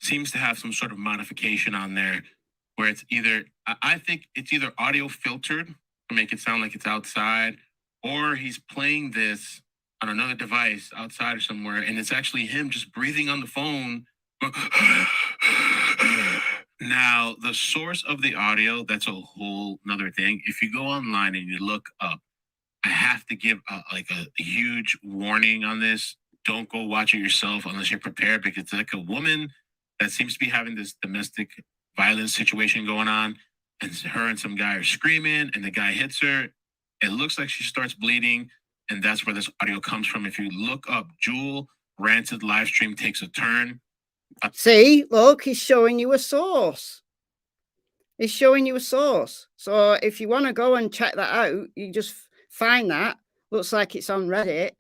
seems to have some sort of modification on there where it's either, I think it's either audio filtered to make it sound like it's outside, or he's playing this on another device outside or somewhere, and it's actually him just breathing on the phone. Now, the source of the audio, that's a whole nother thing. If you go online and you look up, I have to give a huge warning on this. Don't go watch it yourself unless you're prepared, because it's like a woman that seems to be having this domestic violence situation going on, and her and some guy are screaming, and the guy hits her. It looks like she starts bleeding. and that's where this audio comes from. If you look up Jewel Ranted live stream takes a turn. See, look, he's showing you a source. He's showing you a source. So if you want to go and check that out, you just find that. Looks like it's on Reddit.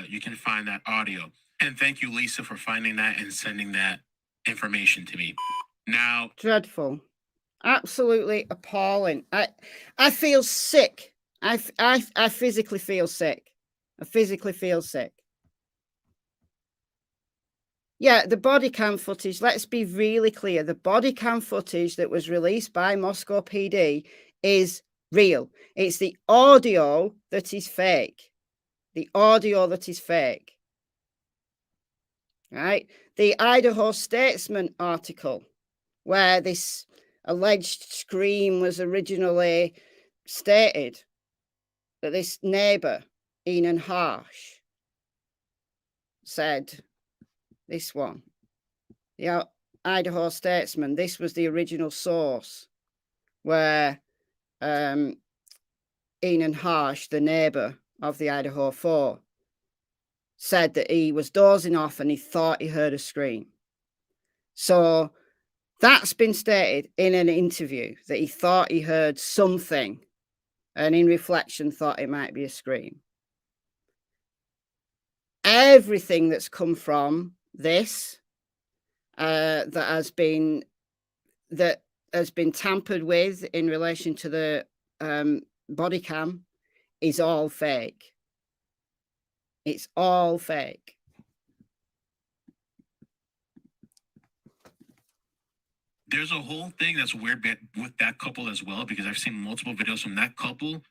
You can find that audio. And thank you, Lisa, for finding that and sending that information to me. Now, dreadful, absolutely appalling. I feel sick. I physically feel sick. I physically feel sick. Yeah, the body cam footage, let's be really clear. The body cam footage that was released by Moscow PD is real. It's the audio that is fake. The audio that is fake. Right? The Idaho Statesman article, where this alleged scream was originally stated, that this neighbour, Enan Harsh, said, this one, the Idaho Statesman, this was the original source, where Enan Harsh, the neighbour of the Idaho 4, said that he was dozing off and he thought he heard a scream. So that's been stated in an interview, that he thought he heard something and in reflection thought it might be a scream. Everything that's come from this that has been tampered with in relation to the body cam is all fake. It's all fake. There's a whole thing that's weird with that couple as well, because I've seen multiple videos from that couple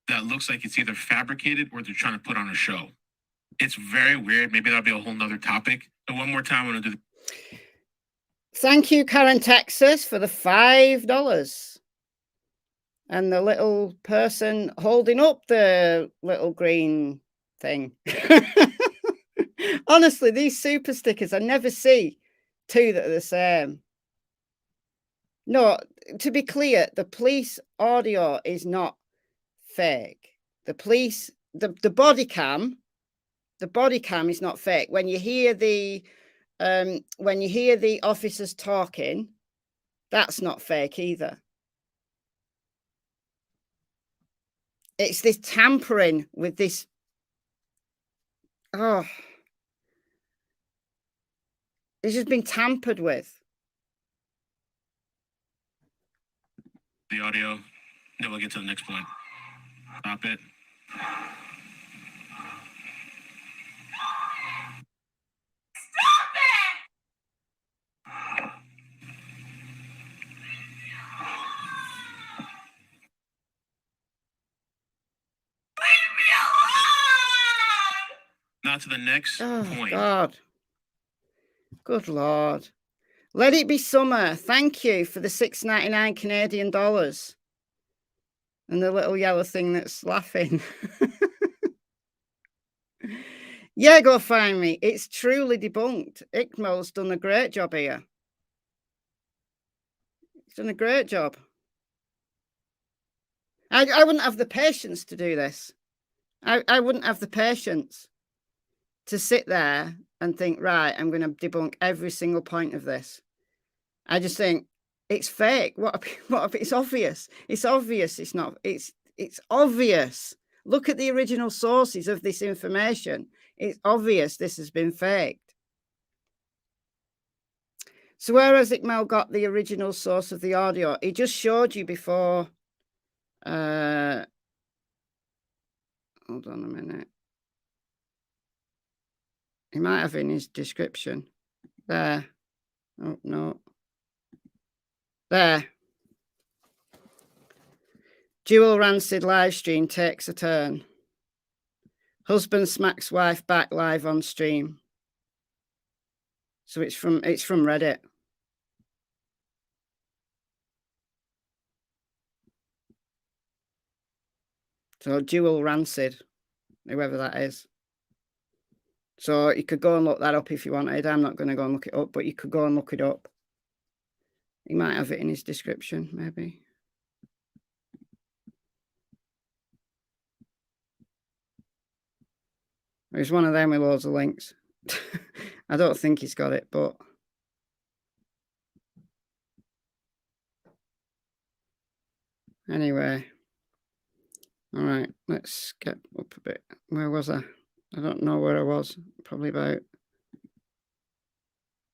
that looks like it's either fabricated or they're trying to put on a show. It's very weird. Maybe that'll be a whole nother topic. So one more time, I'm going to do Thank you, Karen, Texas, for the $5. And the little person holding up the little green thing. Honestly, these super stickers, I never see two that are the same. No, to be clear, the police audio is not fake. The police, the body cam is not fake. When you hear the officers talking, that's not fake either. It's this tampering with this. Oh, it's just been tampered with. the audio. Then we'll get to the next point. Stop it. Now to the next point. God. Good Lord. Let it be summer. Thank you for the $6.99 Canadian dollars. And the little yellow thing that's laughing. Yeah, go find me. It's truly debunked. Ickedmel's done a great job here. He's done a great job. I wouldn't have the patience to do this. I wouldn't have the patience to sit there and think, right, I'm going to debunk every single point of this. I just think it's fake. What if it's obvious? It's obvious. It's not. It's obvious. Look at the original sources of this information. It's obvious this has been faked. So where has Ickedmel got the original source of the audio? He just showed you before. Hold on a minute. He might have in his description. There. Oh, no. There. Dual rancid live stream takes a turn. Husband smacks wife back live on stream. So it's from Reddit. So dual rancid, whoever that is. So you could go and look that up if you wanted. I'm not going to go and look it up, but you could go and look it up. He might have it in his description, maybe. There's one of them with loads of links. I don't think he's got it, but anyway. All right, let's get up a bit. Where was I? I don't know where I was. Probably about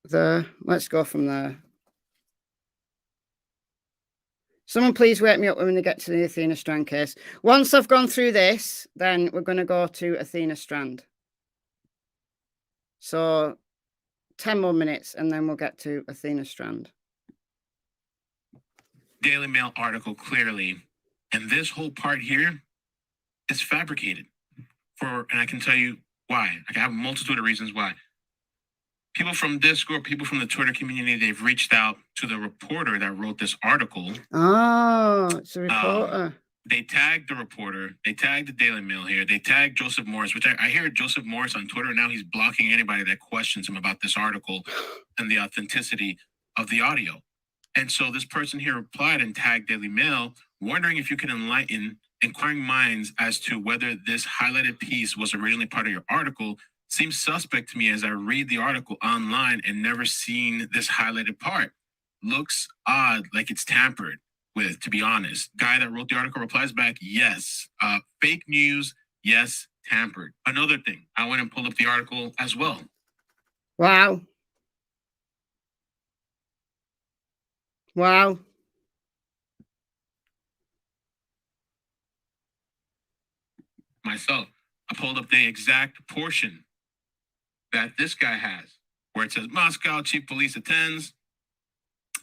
there. Let's go from there. Someone please wake me up when we get to the Athena Strand case. Once I've gone through this, then we're going to go to Athena Strand. So 10 more minutes and then we'll get to Athena Strand. Daily Mail article clearly, and this whole part here is fabricated. And I can tell you why. I can have a multitude of reasons why. People from Discord, people from the Twitter community, they've reached out to the reporter that wrote this article. Oh, it's a reporter. They tagged the reporter. They tagged the Daily Mail here. They tagged Joseph Morris, which I hear Joseph Morris on Twitter. Now he's blocking anybody that questions him about this article and the authenticity of the audio. And so this person here replied and tagged Daily Mail, wondering if you can enlighten inquiring minds as to whether this highlighted piece was originally part of your article. Seems suspect to me as I read the article online and never seen this highlighted part. Looks odd, like it's tampered with, to be honest. Guy that wrote the article replies back, yes. Fake news, yes, tampered. Another thing, I went and pulled up the article as well. Wow. Wow. Myself, I pulled up the exact portion that this guy has, where it says Moscow Chief Police attends,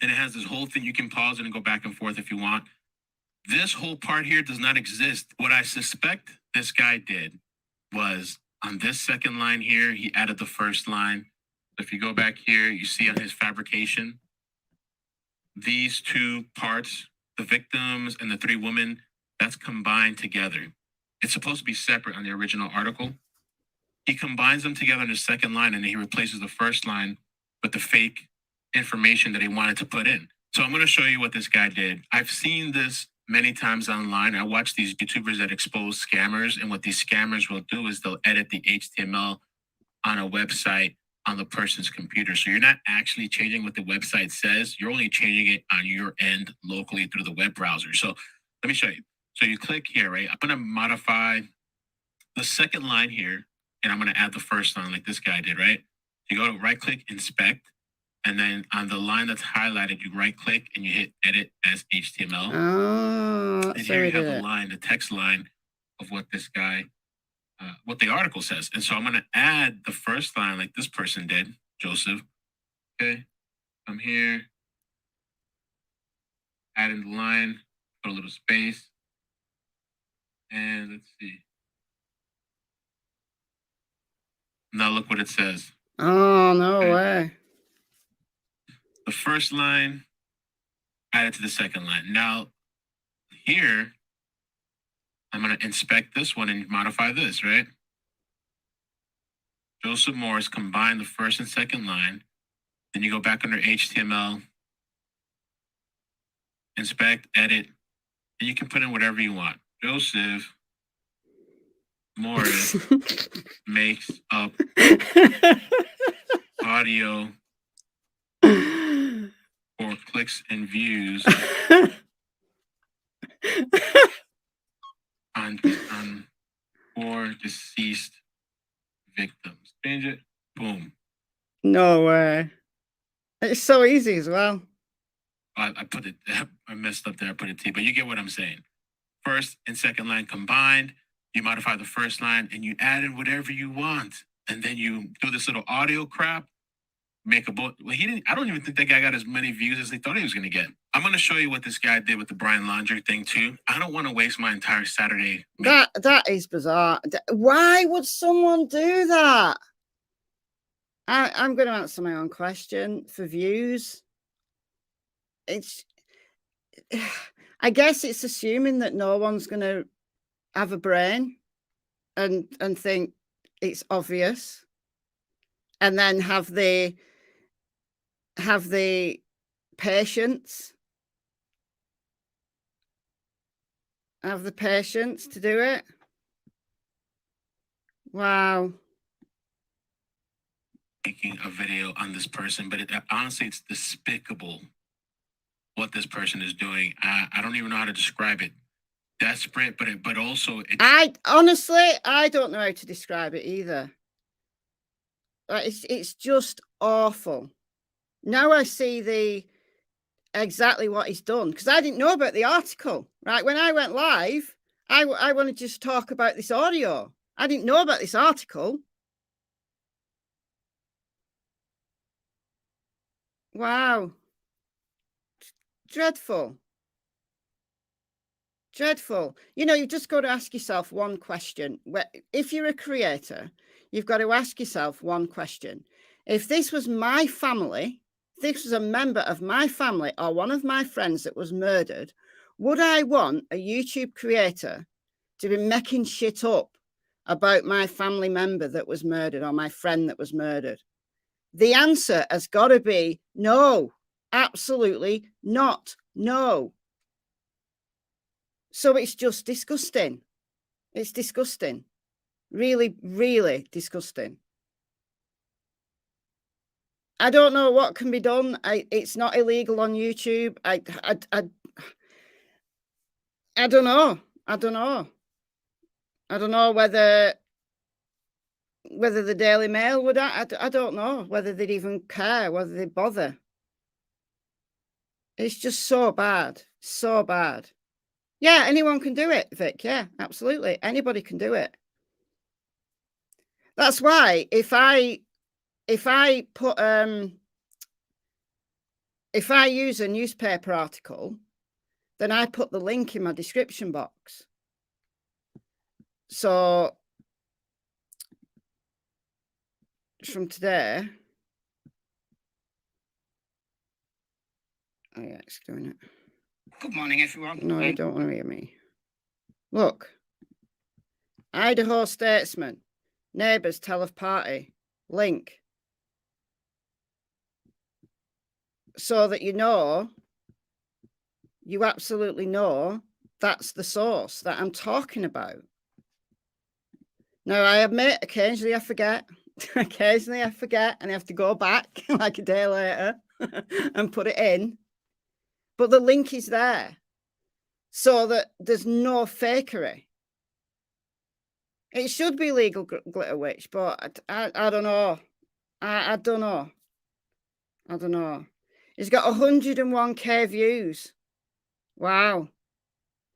and it has this whole thing. You can pause it and go back and forth if you want. This whole part here does not exist. What I suspect this guy did was on this second line here, he added the first line. If you go back here, you see on his fabrication, these two parts, the victims and the three women, that's combined together. It's supposed to be separate on the original article. He combines them together in the second line, and then he replaces the first line with the fake information that he wanted to put in. So I'm going to show you what this guy did. I've seen this many times online. I watch these YouTubers that expose scammers, and what these scammers will do is they'll edit the HTML on a website on the person's computer. So you're not actually changing what the website says. You're only changing it on your end locally through the web browser. So let me show you. So you click here, right? I'm going to modify the second line here, and I'm going to add the first line like this guy did, right? You go to right-click, inspect, and then on the line that's highlighted, you right-click and you hit edit as HTML. Oh, and here you have the line, the text line of what this guy, what the article says. And so I'm going to add the first line like this person did, Joseph. Okay, I'm here, add in the line, put a little space, and let's see. Now look what it says. Oh, no way. The first line added to the second line. Now, here, I'm going to inspect this one and modify this, right? Joseph Morris combined the first and second line. Then you go back under HTML, inspect, edit, and you can put in whatever you want. Joseph Morris makes up audio for clicks and views on four deceased victims. Change it. Boom. No way. It's so easy as well. I put it, I messed up there. I put it T, but you get what I'm saying. First and second line combined, you modify the first line and you add in whatever you want. And then you do this little audio crap, make a book. Well, I don't even think that guy got as many views as they thought he was going to get. I'm going to show you what this guy did with the Brian Laundrie thing too. I don't want to waste my entire Saturday. That is bizarre. Why would someone do that? I'm going to answer my own question for views. I guess it's assuming that no one's going to have a brain and think it's obvious, and then have the patience. Have the patience to do it. Wow. Making a video on this person, but honestly, it's despicable what this person is doing. I don't even know how to describe it. Desperate, but also I honestly don't know how to describe it either. It's just awful. Now I see exactly what he's done, because I didn't know about the article. Right, when I went live, I wanted to just talk about this audio. I didn't know about this article. Wow. Dreadful. Dreadful. You know, you've just got to ask yourself one question. If you're a creator, you've got to ask yourself one question. If this was my family, if this was a member of my family or one of my friends that was murdered, would I want a YouTube creator to be making shit up about my family member that was murdered or my friend that was murdered? The answer has got to be no, absolutely not, no. So it's just disgusting. It's disgusting. Really, really disgusting. I don't know what can be done. It's not illegal on YouTube. I don't know. I don't know. I don't know whether the Daily Mail would. I don't know whether they'd even care, whether they'd bother. It's just so bad. So bad. Yeah, anyone can do it, Vic. Yeah, absolutely. Anybody can do it. That's why if I put if I use a newspaper article, then I put the link in my description box. So from today, oh yeah, it's doing it. Good morning, everyone. No, you don't want to hear me. Look, Idaho Statesman, neighbours tell of party, link. So that you know, you absolutely know that's the source that I'm talking about. Now, I admit, occasionally I forget. Occasionally I forget and I have to go back like a day later and put it in. But the link is there so that there's no fakery. It should be legal, Glitter Witch, but I don't know. I don't know. I don't know. He's got 101k views. Wow.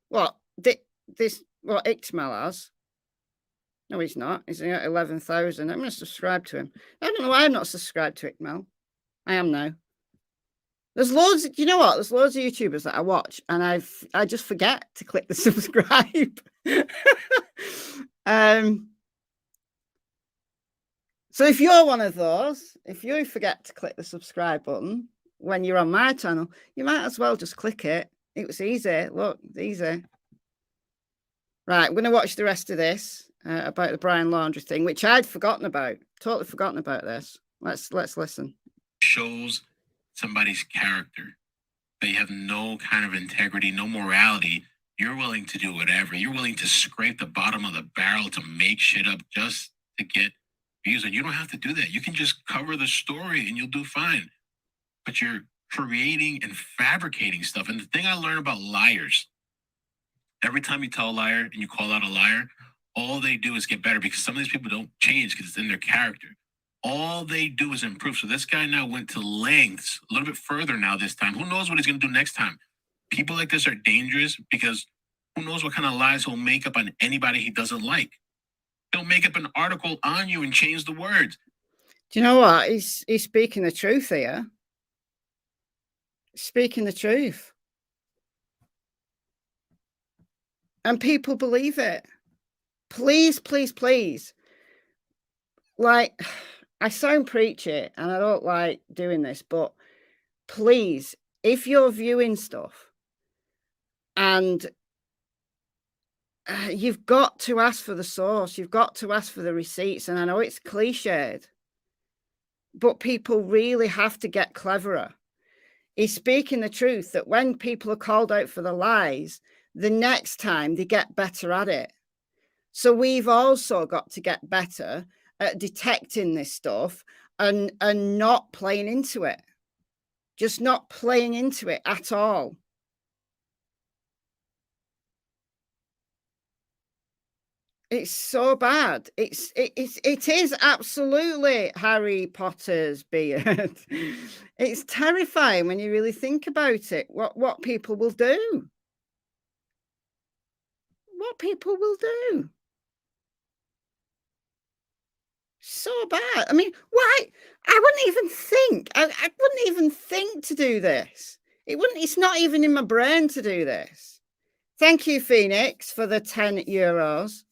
What? What Ickedmel has? No, he's not. He's at 11,000. I'm going to subscribe to him. I don't know why I'm not subscribed to Ickedmel. I am now. There's loads. You know what? There's loads of YouTubers that I watch, and I just forget to click the subscribe. So if you're one of those, if you forget to click the subscribe button when you're on my channel, you might as well just click it. It was easy. Look, it's easy. Right, I'm going to watch the rest of this about the Brian Laundrie thing, which I'd forgotten about. Totally forgotten about this. Let's listen. shows somebody's character. They have no kind of integrity, no morality. You're willing to do whatever. You're willing to scrape the bottom of the barrel to make shit up just to get views. And you don't have to do that. You can just cover the story and you'll do fine. But you're creating and fabricating stuff. And the thing I learned about liars, every time you tell a liar and you call out a liar, all they do is get better, because some of these people don't change because it's in their character. All they do is improve. So this guy now went to lengths, a little bit further now this time. Who knows what he's going to do next time? People like this are dangerous because who knows what kind of lies he'll make up on anybody he doesn't like. He'll make up an article on you and change the words. Do you know what? He's speaking the truth here. Speaking the truth. And people believe it. Please, please, please. Like, I sound preachy and I don't like doing this, but please, if you're viewing stuff and you've got to ask for the source, you've got to ask for the receipts. And I know it's cliched, but people really have to get cleverer. he's speaking the truth, that when people are called out for the lies, the next time they get better at it. So we've also got to get better at detecting this stuff and not playing into it. Just not playing into it at all. It's so bad. It is absolutely Harry Potter's beard. It's terrifying when you really think about it. What people will do. What people will do. So bad. I mean, why? I wouldn't even think. I wouldn't even think to do this. It's not even in my brain to do this. Thank you, Phoenix, for the €10.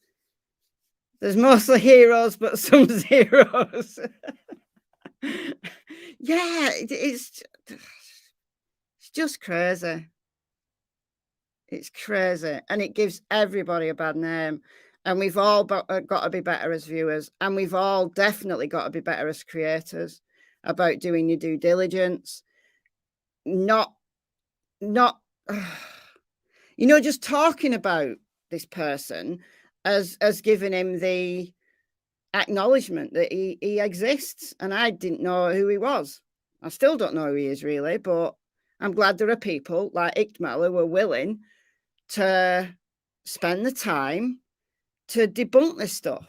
There's mostly heroes, but some zeros. Yeah, it's just crazy. It's crazy. And it gives everybody a bad name. And we've all got to be better as viewers. And we've all definitely got to be better as creators about doing your due diligence. Not, just talking about this person as giving him the acknowledgement that he exists. And I didn't know who he was. I still don't know who he is really, but I'm glad there are people like Ickedmel who are willing to spend the time to debunk this stuff.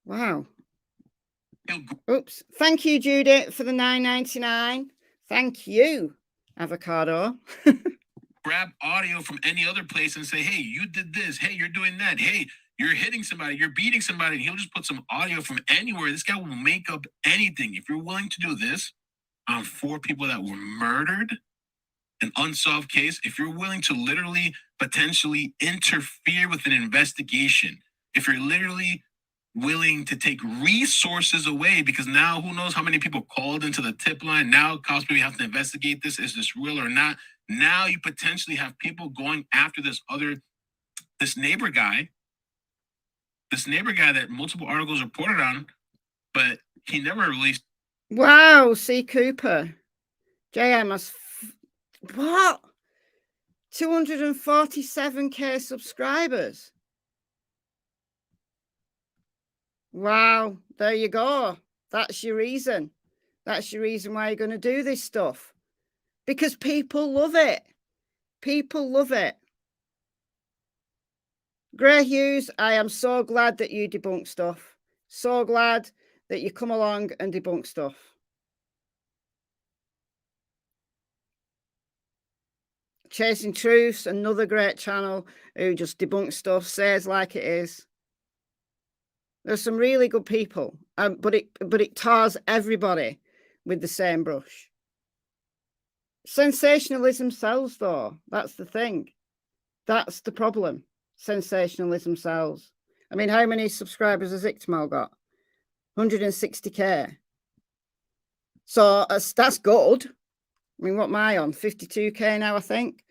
Wow. Oops. Thank you, Judith, for the $9.99. Thank you, Avocado. Grab audio from any other place and say, hey, you did this. Hey, you're doing that. Hey, you're hitting somebody. You're beating somebody. And he'll just put some audio from anywhere. This guy will make up anything. If you're willing to do this on 4 people that were murdered, an unsolved case, if you're willing to literally potentially interfere with an investigation, if you're literally willing to take resources away, because now who knows how many people called into the tip line. Now cops maybe have to investigate this. Is this real or not? Now you potentially have people going after this neighbor guy that multiple articles reported on, but he never released. Wow, C. Cooper. JM, what? 247k subscribers. Wow, there you go. That's your reason. That's your reason why you're going to do this stuff. Because people love it. People love it. Grey Hughes, I am so glad that you debunk stuff. So glad that you come along and debunk stuff. Chasing Truths, another great channel who just debunks stuff, says like it is. There's some really good people, but it tars everybody with the same brush. Sensationalism sells, though. That's the thing. That's the problem. Sensationalism sells. I mean, how many subscribers has Ickedmel got? 160k. So that's good. I mean, what am I on? 52k now, I think.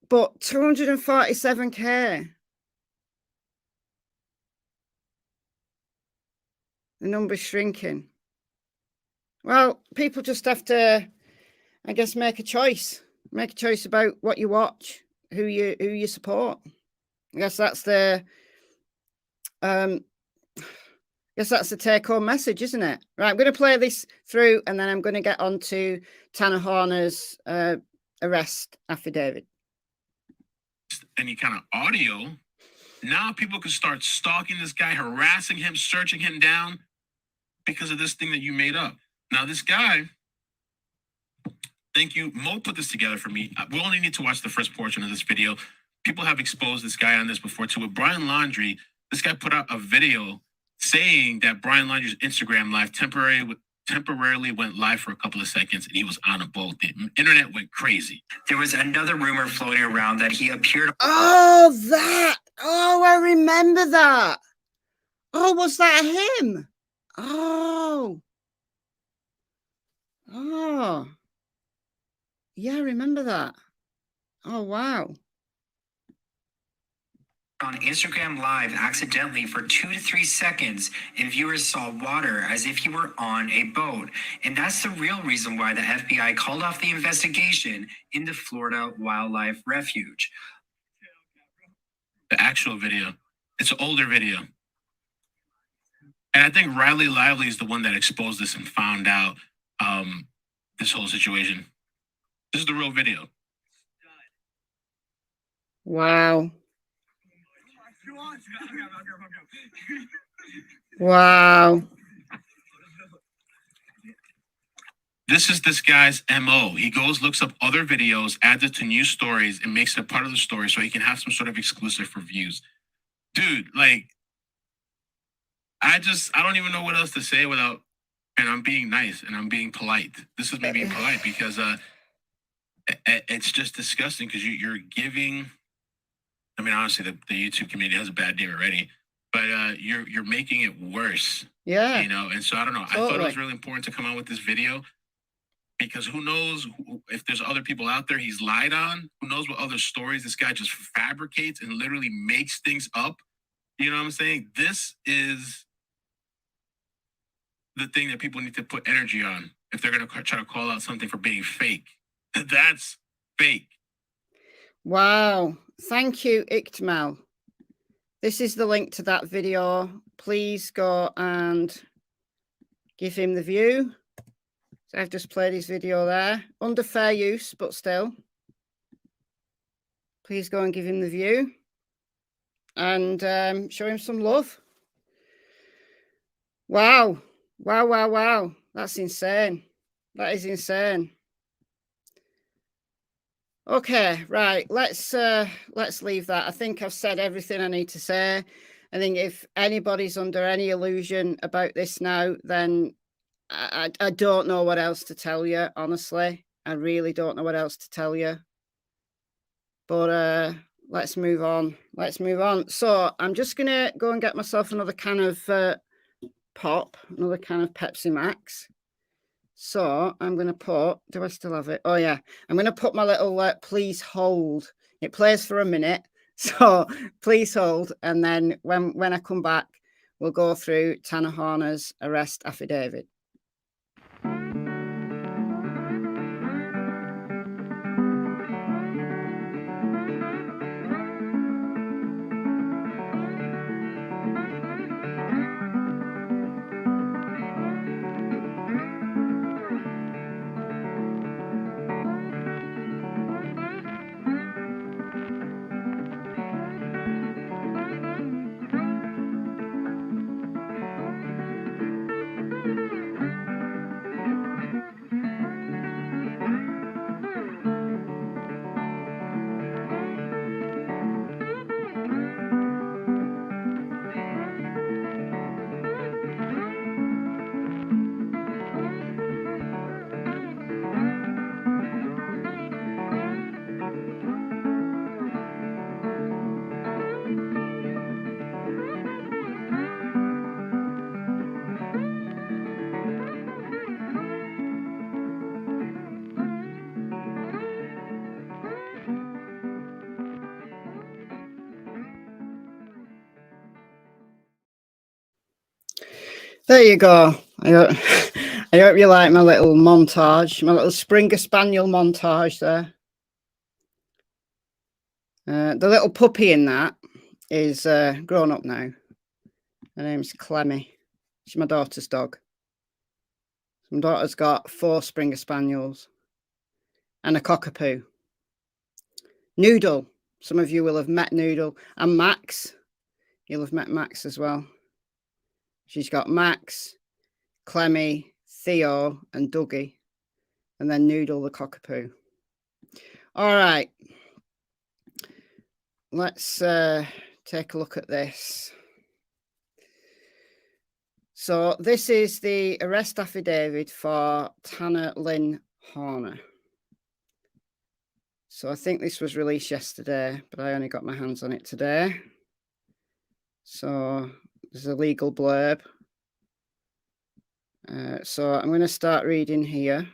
But 247k. The number's shrinking. Well, people just have to, I guess, make a choice. Make a choice about what you watch, who you support. I guess that's the take-home message, isn't it? Right, I'm going to play this through, and then I'm going to get on to Tanner Horner's arrest affidavit. Any kind of audio. Now people can start stalking this guy, harassing him, searching him down because of this thing that you made up. Now this guy, thank you. Mo put this together for me. We only need to watch the first portion of this video. People have exposed this guy on this before too. With Brian Laundrie, this guy put out a video saying that Brian Laundrie's Instagram live temporarily went live for a couple of seconds, and he was on a boat. The internet went crazy. There was another rumor floating around that he appeared. Oh, that. Oh, I remember that. Oh, was that him? Oh. Oh. Yeah, I remember that. Oh, wow. on Instagram Live accidentally for 2 to 3 seconds, and viewers saw water as if he were on a boat. And that's the real reason why the FBI called off the investigation in the Florida Wildlife Refuge. The actual video. It's an older video. And I think Riley Lively is the one that exposed this and found out this whole situation. This is the real video. Wow. Wow. This is this guy's MO. He goes, looks up other videos, adds it to news stories, and makes it a part of the story so he can have some sort of exclusive for views. Dude, like, I don't even know what else to say without, and I'm being nice and I'm being polite. This is me being polite because it's just disgusting because you're giving, I mean, honestly, the YouTube community has a bad name already, but you're making it worse. Yeah. You know, and so I don't know. Totally. I thought it was really important to come out with this video because who knows if there's other people out there he's lied on. Who knows what other stories this guy just fabricates and literally makes things up. You know what I'm saying? This is the thing that people need to put energy on if they're going to try to call out something for being fake. That's fake. Wow. Thank you, Ickedmel. This is the link to that video. Please go and give him the view. So I've just played his video there. Under fair use, but still. Please go and give him the view. And show him some love. Wow. Wow, wow, wow. That's insane. That is insane. Okay, right. Let's leave that. I think I've said everything I need to say. I think if anybody's under any illusion about this now, then I don't know what else to tell you, honestly. I really don't know what else to tell you. But let's move on. Let's move on. So I'm just going to go and get myself another can of pop, another can of Pepsi Max. So I'm going to put, do I still have it? Oh, yeah. I'm going to put my little please hold. It plays for a minute. So please hold. And then when I come back, we'll go through Tanner Horner's arrest affidavit. There you go. I hope you like my little montage, my little Springer Spaniel montage there. The little puppy in that is grown up now. Her name's Clemmy. She's my daughter's dog. My daughter's got 4 Springer Spaniels and a cockapoo. Noodle. Some of you will have met Noodle. And Max. You'll have met Max as well. She's got Max, Clemmy, Theo, and Dougie. And then Noodle the cockapoo. All right. Let's take a look at this. So this is the arrest affidavit for Tanner Lynn Horner. So I think this was released yesterday, but I only got my hands on it today. So there's a legal blurb. So I'm going to start reading here.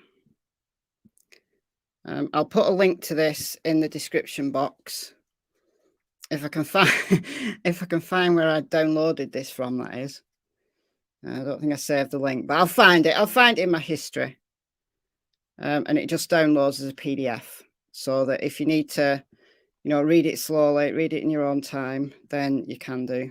I'll put a link to this in the description box. if I can find if I can find where I downloaded this from, that is. I don't think I saved the link, but I'll find it. I'll find it in my history. And it just downloads as a PDF, so that if you need to, read it slowly, read it in your own time, then you can do.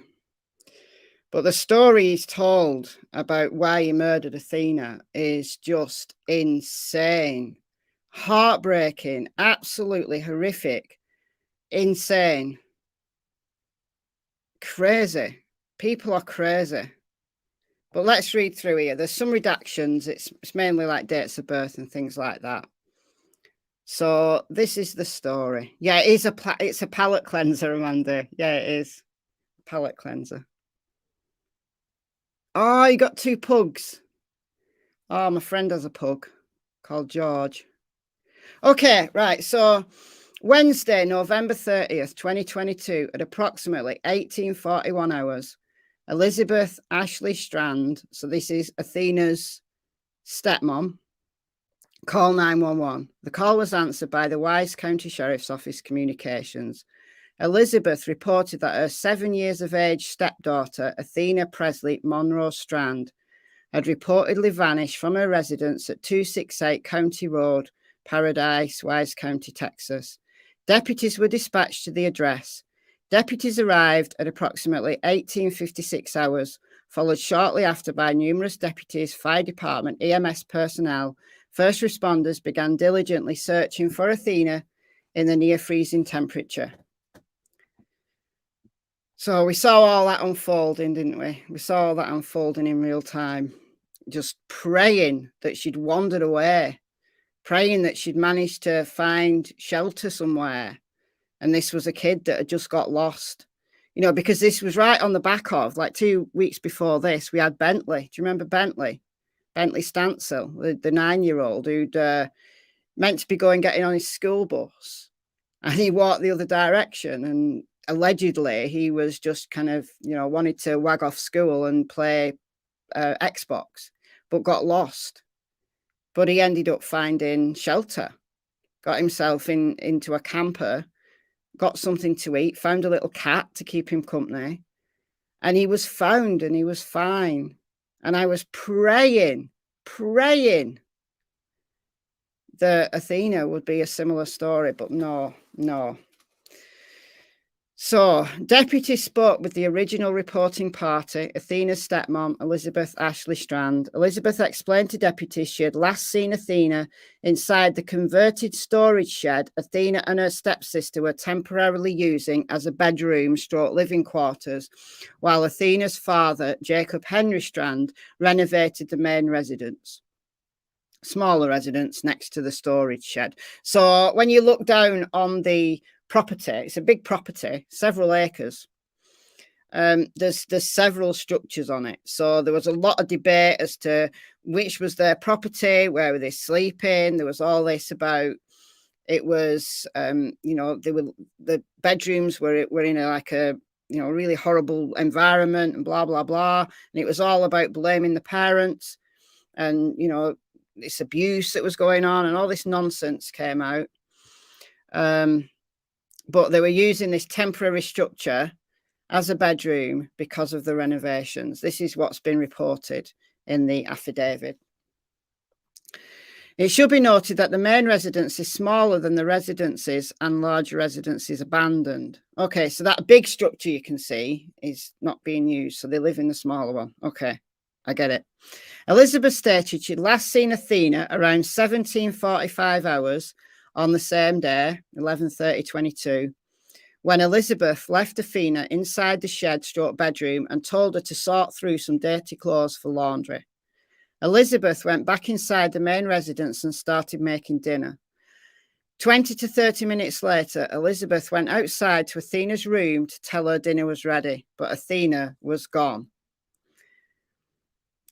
But the story he's told about why he murdered Athena is just insane, heartbreaking, absolutely horrific, insane, crazy. People are crazy. But let's read through here. There's some redactions. It's mainly like dates of birth and things like that. So this is the story. Yeah, it is it's a palate cleanser, Amanda. Yeah, it is. Palate cleanser. Oh, you got 2 pugs. Oh, my friend has a pug called George. Okay, right. So Wednesday, November 30th, 2022, at approximately 18:41 hours, Elizabeth Ashley Strand, so this is Athena's stepmom, call 911. The call was answered by the Wise County Sheriff's Office Communications. Elizabeth reported that her 7 years of age stepdaughter, Athena Presley Monroe Strand, had reportedly vanished from her residence at 268 County Road, Paradise, Wise County, Texas. Deputies were dispatched to the address. Deputies arrived at approximately 18:56 hours, followed shortly after by numerous deputies, fire department, EMS personnel. First responders began diligently searching for Athena in the near freezing temperature. So we saw all that unfolding, didn't we? We saw all that unfolding in real time, just praying that she'd wandered away, praying that she'd managed to find shelter somewhere. And this was a kid that had just got lost, because this was right on the back of, like 2 weeks before this, we had Bentley. Do you remember Bentley? Bentley Stansel, the 9-year-old who'd meant to be getting on his school bus. And he walked the other direction. And allegedly, he was just kind of, wanted to wag off school and play Xbox, but got lost. But he ended up finding shelter, got himself into a camper, got something to eat, found a little cat to keep him company, and he was found and he was fine. And I was praying that Athena would be a similar story, but no. So deputies spoke with the original reporting party, Athena's stepmom, Elizabeth Ashley Strand. Elizabeth explained to deputies she had last seen Athena inside the converted storage shed Athena and her stepsister were temporarily using as a bedroom / living quarters, while Athena's father, Jacob Henry Strand, renovated the main residence. Smaller residence next to the storage shed. So when you look down on the property, it's a big property, several acres. There's several structures on it. So there was a lot of debate as to which was their property, where were they sleeping. There was all this about it was, the bedrooms were in a really horrible environment and blah, blah, blah. And it was all about blaming the parents and, this abuse that was going on and all this nonsense came out. But they were using this temporary structure as a bedroom because of the renovations. This is what's been reported in the affidavit. It should be noted that the main residence is smaller than the residences and larger residences abandoned. Okay, so that big structure you can see is not being used, so they live in the smaller one. Okay, I get it. Elizabeth stated she'd last seen Athena around 17:45 hours on the same day, 11:30:22, when Elizabeth left Athena inside the shed / bedroom and told her to sort through some dirty clothes for laundry. Elizabeth went back inside the main residence and started making dinner. 20 to 30 minutes later, Elizabeth went outside to Athena's room to tell her dinner was ready, but Athena was gone.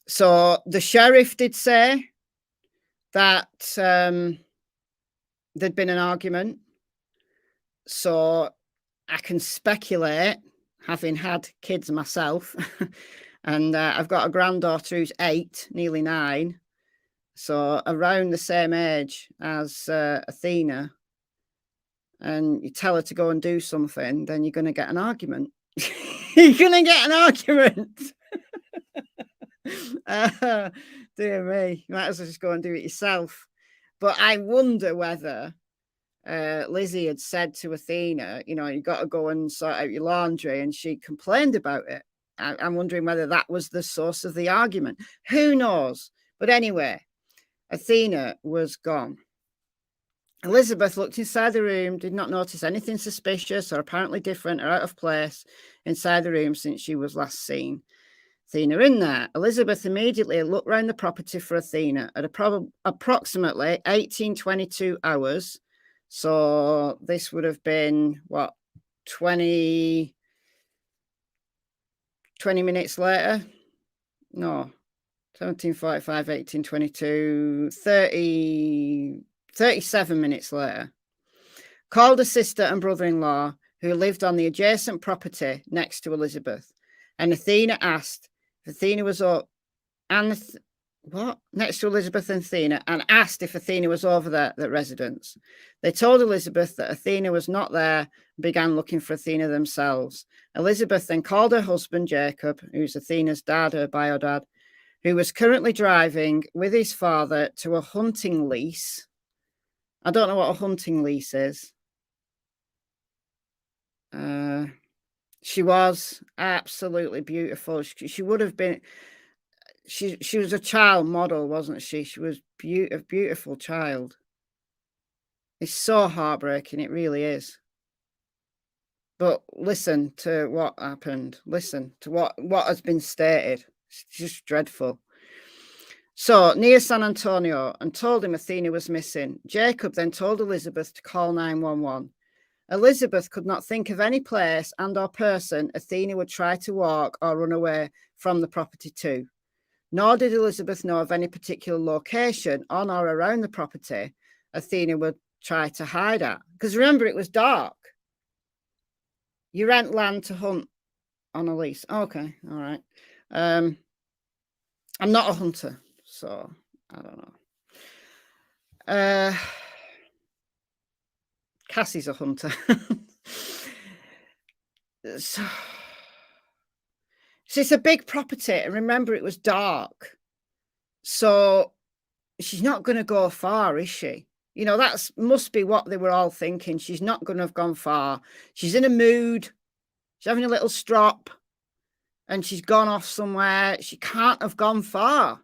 So the sheriff did say that there'd been an argument. So I can speculate, having had kids myself, and I've got a granddaughter who's 8, nearly 9, so around the same age as Athena. and you tell her to go and do something, then you're going to get an argument. You're going to get an argument. Dear me, you might as well just go and do it yourself. But I wonder whether Lizzie had said to Athena, you know, you got to go and sort out your laundry, and she complained about it. I'm wondering whether that was the source of the argument. Who knows? But anyway, Athena was gone. Elizabeth looked inside the room, did not notice anything suspicious or apparently different or out of place inside the room since she was last seen. Athena in there. Elizabeth immediately looked round the property for Athena at approximately 18:22 hours. So this would have been, what, 20 minutes later? No, 17:45, 18:22, 37 minutes later. Called a sister and brother-in-law who lived on the adjacent property next to Elizabeth. And Athena asked if Athena was up and next to Elizabeth and Athena, and asked if Athena was over there at residence. They told Elizabeth that Athena was not there and began looking for Athena themselves. Elizabeth then called her husband, Jacob, who's Athena's dad, her bio dad, who was currently driving with his father to a hunting lease. I don't know what a hunting lease is. She was absolutely beautiful. She would have been... She was a child model, wasn't she? She was a beautiful child. It's so heartbreaking. It really is. But listen to what happened. Listen to what has been stated. It's just dreadful. So, near San Antonio, and told him Athena was missing. Jacob then told Elizabeth to call 911. Elizabeth could not think of any place and or person Athena would try to walk or run away from the property to. Nor did Elizabeth know of any particular location on or around the property Athena would try to hide at. Because remember, it was dark. You rent land to hunt on a lease. Okay, all right. I'm not a hunter, so I don't know. Cassie's a hunter. So it's a big property, and remember, it was dark. So she's not going to go far, is she? You know, that must be what they were all thinking. She's not going to have gone far. She's in a mood. She's having a little strop, and she's gone off somewhere. She can't have gone far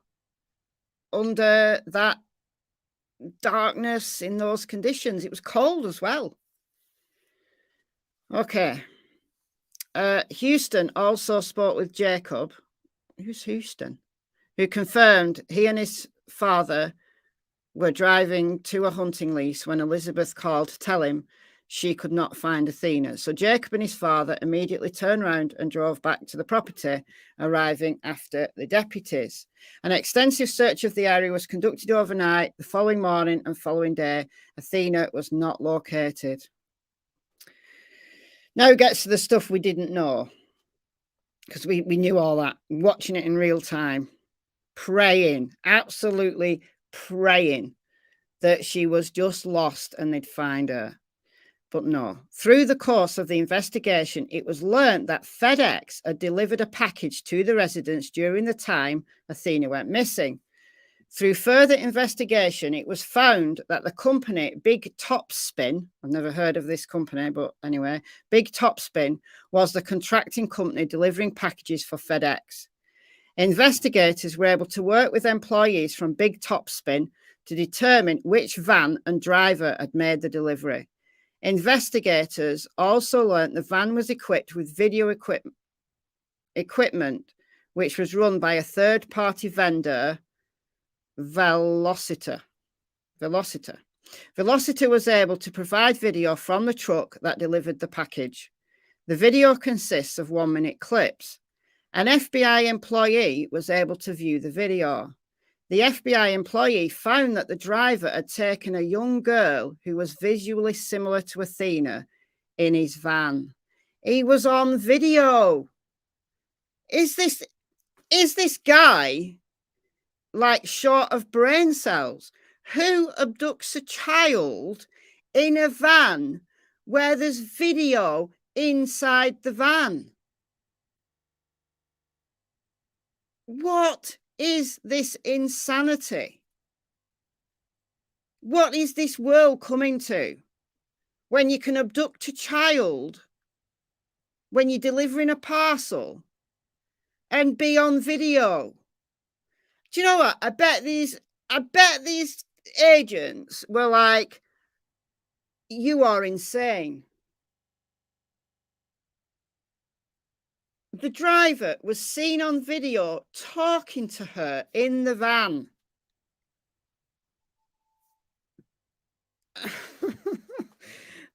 under that darkness in those conditions. It was cold as well. Okay. Houston also spoke with Jacob. Who's Houston? Who confirmed he and his father were driving to a hunting lease when Elizabeth called to tell him she could not find Athena. So Jacob and his father immediately turned around and drove back to the property, arriving after the deputies. An extensive search of the area was conducted overnight. The following morning and following day, Athena was not located. Now it gets to the stuff we didn't know, because we knew all that, watching it in real time, praying, absolutely praying that she was just lost and they'd find her. But no, through the course of the investigation, it was learned that FedEx had delivered a package to the residence during the time Athena went missing. Through further investigation, it was found that the company, Big Topspin, I've never heard of this company, but anyway, Big Topspin was the contracting company delivering packages for FedEx. Investigators were able to work with employees from Big Topspin to determine which van and driver had made the delivery. Investigators also learned the van was equipped with video equipment, which was run by a third-party vendor, Velociter was able to provide video from the truck that delivered the package. The video consists of 1-minute clips. An FBI employee was able to view the video. The FBI employee found that the driver had taken a young girl who was visually similar to Athena in his van. He was on video. Is this guy like short of brain cells? Who abducts a child in a van where there's video inside the van. What is this insanity? What is this world coming to? When you can abduct a child, when you're delivering a parcel, and be on video. Do you know what? I bet these agents were like, you are insane. The driver was seen on video talking to her in the van.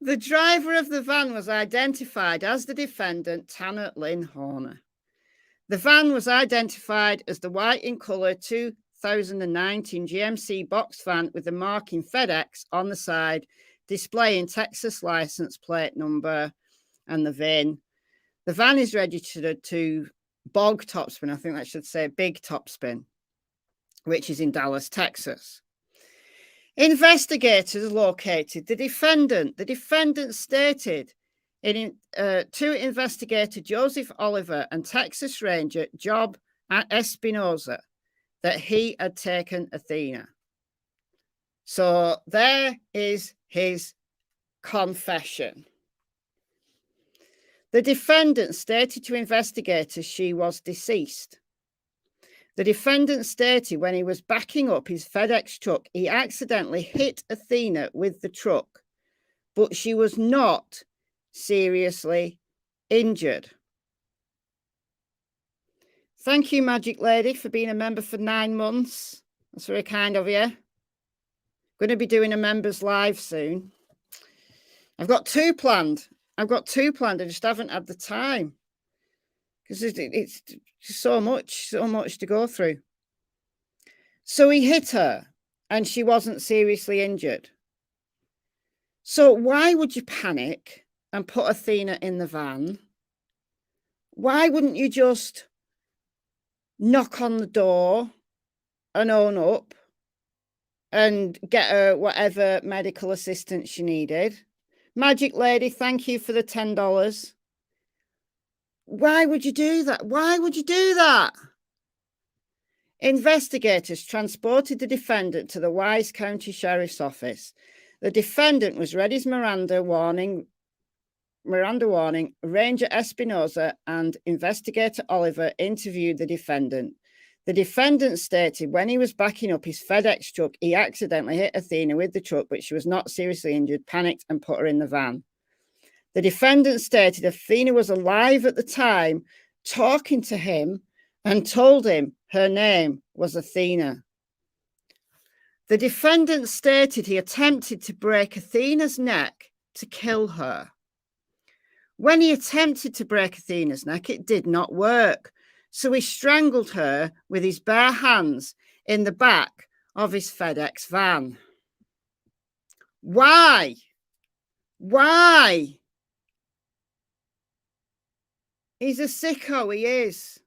The driver of the van was identified as the defendant, Tanner Lynn Horner. The van was identified as the white in colour 2019 GMC box van with the marking FedEx on the side, displaying Texas license plate number and the VIN. The van is registered to Bog Topspin, I think that should say Big Topspin, which is in Dallas, Texas. Investigators located the defendant. The defendant stated to investigator Joseph Oliver and Texas Ranger Job Espinoza that he had taken Athena. So there is his confession. The defendant stated to investigators she was deceased. The defendant stated when he was backing up his FedEx truck, he accidentally hit Athena with the truck, but she was not seriously injured. Thank you, Magic Lady, for being a member for 9 months. That's very kind of you. Going to be doing a members live soon. I've got 2 planned. I just haven't had the time because it's so much to go through. So he hit her and she wasn't seriously injured. So why would you panic and put Athena in the van? Why wouldn't you just knock on the door and own up and get her whatever medical assistance she needed? Magic Lady, thank you for the $10. Why would you do that? Why would you do that? Investigators transported the defendant to the Wise County Sheriff's Office. The defendant was read his Miranda warning. Ranger Espinoza and investigator Oliver interviewed the defendant. The defendant stated when he was backing up his FedEx truck, he accidentally hit Athena with the truck, but she was not seriously injured, panicked, and put her in the van. The defendant stated Athena was alive at the time, talking to him, and told him her name was Athena. The defendant stated he attempted to break Athena's neck to kill her. When he attempted to break Athena's neck, it did not work. So he strangled her with his bare hands in the back of his FedEx van. Why? Why? He's a sicko, he is.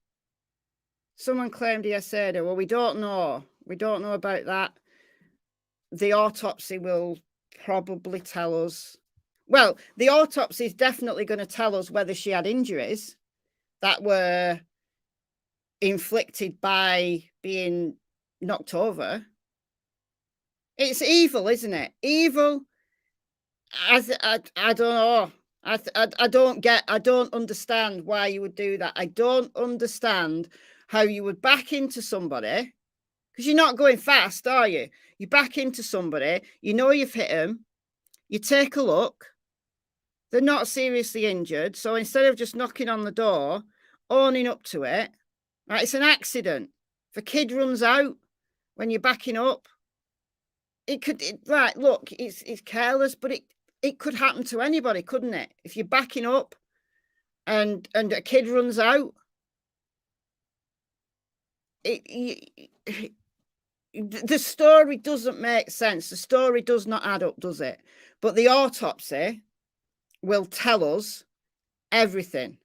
Someone claimed he essayed her. Well, we don't know. We don't know about that. The autopsy will probably tell us. Well, the autopsy is definitely going to tell us whether she had injuries that were inflicted by being knocked over. It's evil, isn't it? Evil. I don't know. I don't understand why you would do that. I don't understand how you would back into somebody, because you're not going fast, are you? You back into somebody, you know you've hit them, you take a look, they're not seriously injured. So instead of just knocking on the door, owning up to it, right, it's an accident. If a kid runs out when you're backing up, look, it's careless, but it could happen to anybody, couldn't it? If you're backing up and a kid runs out, the story doesn't make sense. The story does not add up, does it? But the autopsy will tell us everything.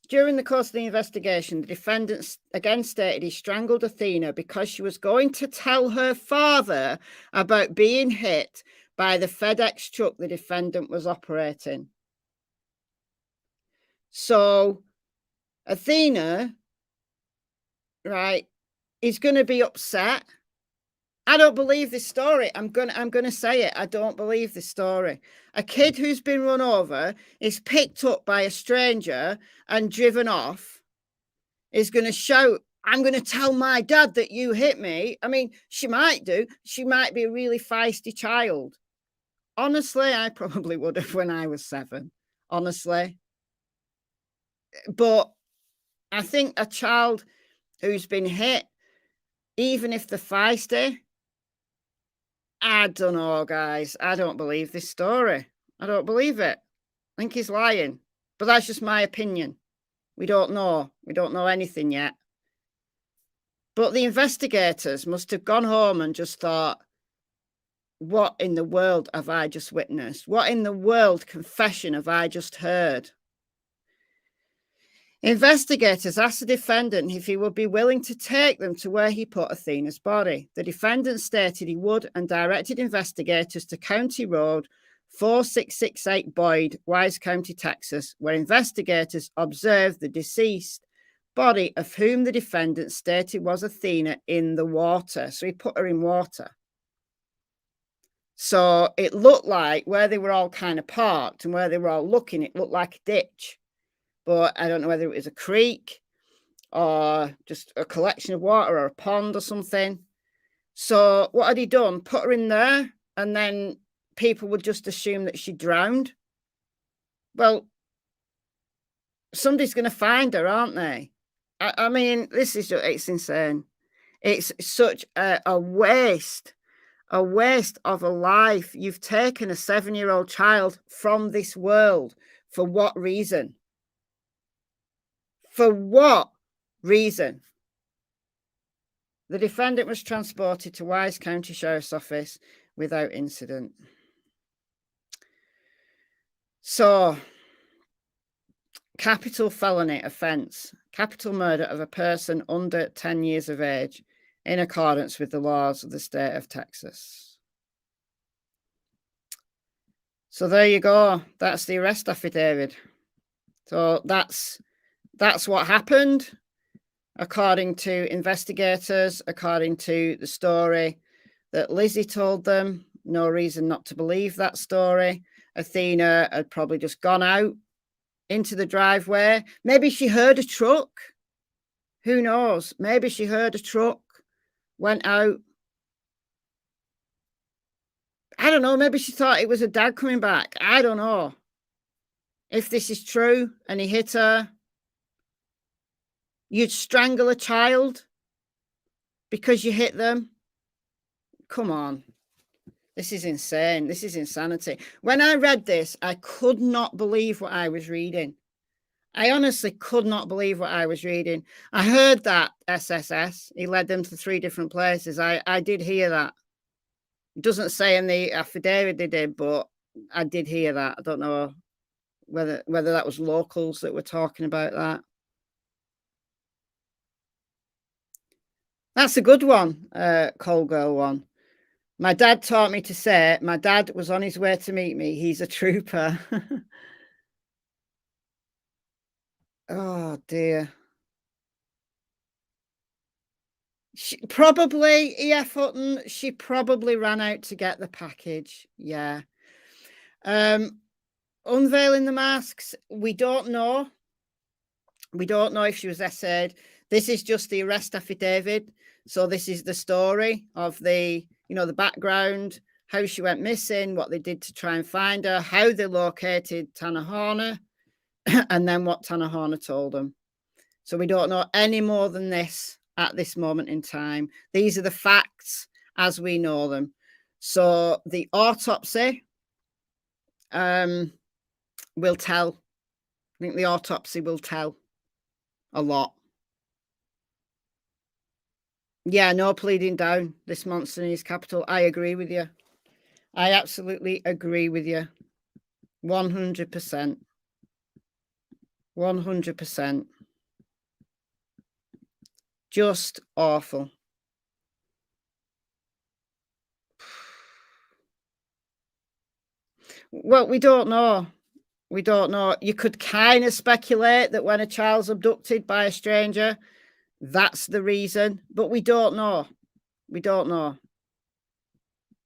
During the course of the investigation, the defendant again stated he strangled Athena because she was going to tell her father about being hit by the FedEx truck the defendant was operating. So Athena, right, is going to be upset. I don't believe this story. I'm gonna say it. I don't believe this story. A kid who's been run over is picked up by a stranger and driven off, is going to shout, I'm going to tell my dad that you hit me. I mean, she might do. She might be a really feisty child. Honestly, I probably would have when I was 7. Honestly. But I think a child who's been hit, even if they're feisty, I don't know, guys. I don't believe this story. I don't believe it. I think he's lying. But that's just my opinion. We don't know. We don't know anything yet. But the investigators must have gone home and just thought, what in the world have I just witnessed? What in the world confession have I just heard? Investigators asked the defendant if he would be willing to take them to where he put Athena's body. The defendant stated he would and directed investigators to County Road 4668 Boyd, Wise County, Texas, where investigators observed the deceased body of whom the defendant stated was Athena in the water. So he put her in water. So it looked like where they were all kind of parked and where they were all looking, it looked like a ditch. But I don't know whether it was a creek or just a collection of water or a pond or something. So what had he done? Put her in there, and then people would just assume that she drowned. Well, somebody's going to find her, aren't they? I mean, this is just, it's insane. It's such a waste of a life. You've taken a 7-year-old child from this world. For what reason? For what reason? The defendant was transported to Wise County Sheriff's Office without incident. So, capital felony offence, capital murder of a person under 10 years of age in accordance with the laws of the state of Texas. So there you go. That's the arrest affidavit. So that's what happened, according to investigators, according to the story that Lizzie told them. No reason not to believe that story. Athena had probably just gone out into the driveway. Maybe she heard a truck. Who knows? Maybe she heard a truck, went out. I don't know. Maybe she thought it was her dad coming back. I don't know. If this is true and he hit her, you'd strangle a child because you hit them? Come on. This is insane. This is insanity. When I read this, I could not believe what I was reading. I honestly could not believe what I was reading. I heard that SSS, he led them to 3 different places. I did hear that. It doesn't say in the affidavit they did, but I did hear that. I don't know whether that was locals that were talking about that. That's a good one, Call Girl one. My dad taught me to say, my dad was on his way to meet me. He's a trooper. Oh, dear. Probably, E.F. Hutton, she probably ran out to get the package. Yeah. Unveiling the masks, we don't know. We don't know if she was essayed. This is just the arrest affidavit. So this is the story of the, the background, how she went missing, what they did to try and find her, how they located Tanner Horner, and then what Tanner Horner told them. So we don't know any more than this at this moment in time. These are the facts as we know them. So the autopsy will tell. I think the autopsy will tell a lot. Yeah, no pleading down this monster in his capital. I agree with you. I absolutely agree with you. 100%. 100%. Just awful. Well, we don't know. We don't know. You could kind of speculate that when a child's abducted by a stranger, that's the reason, but we don't know. We don't know.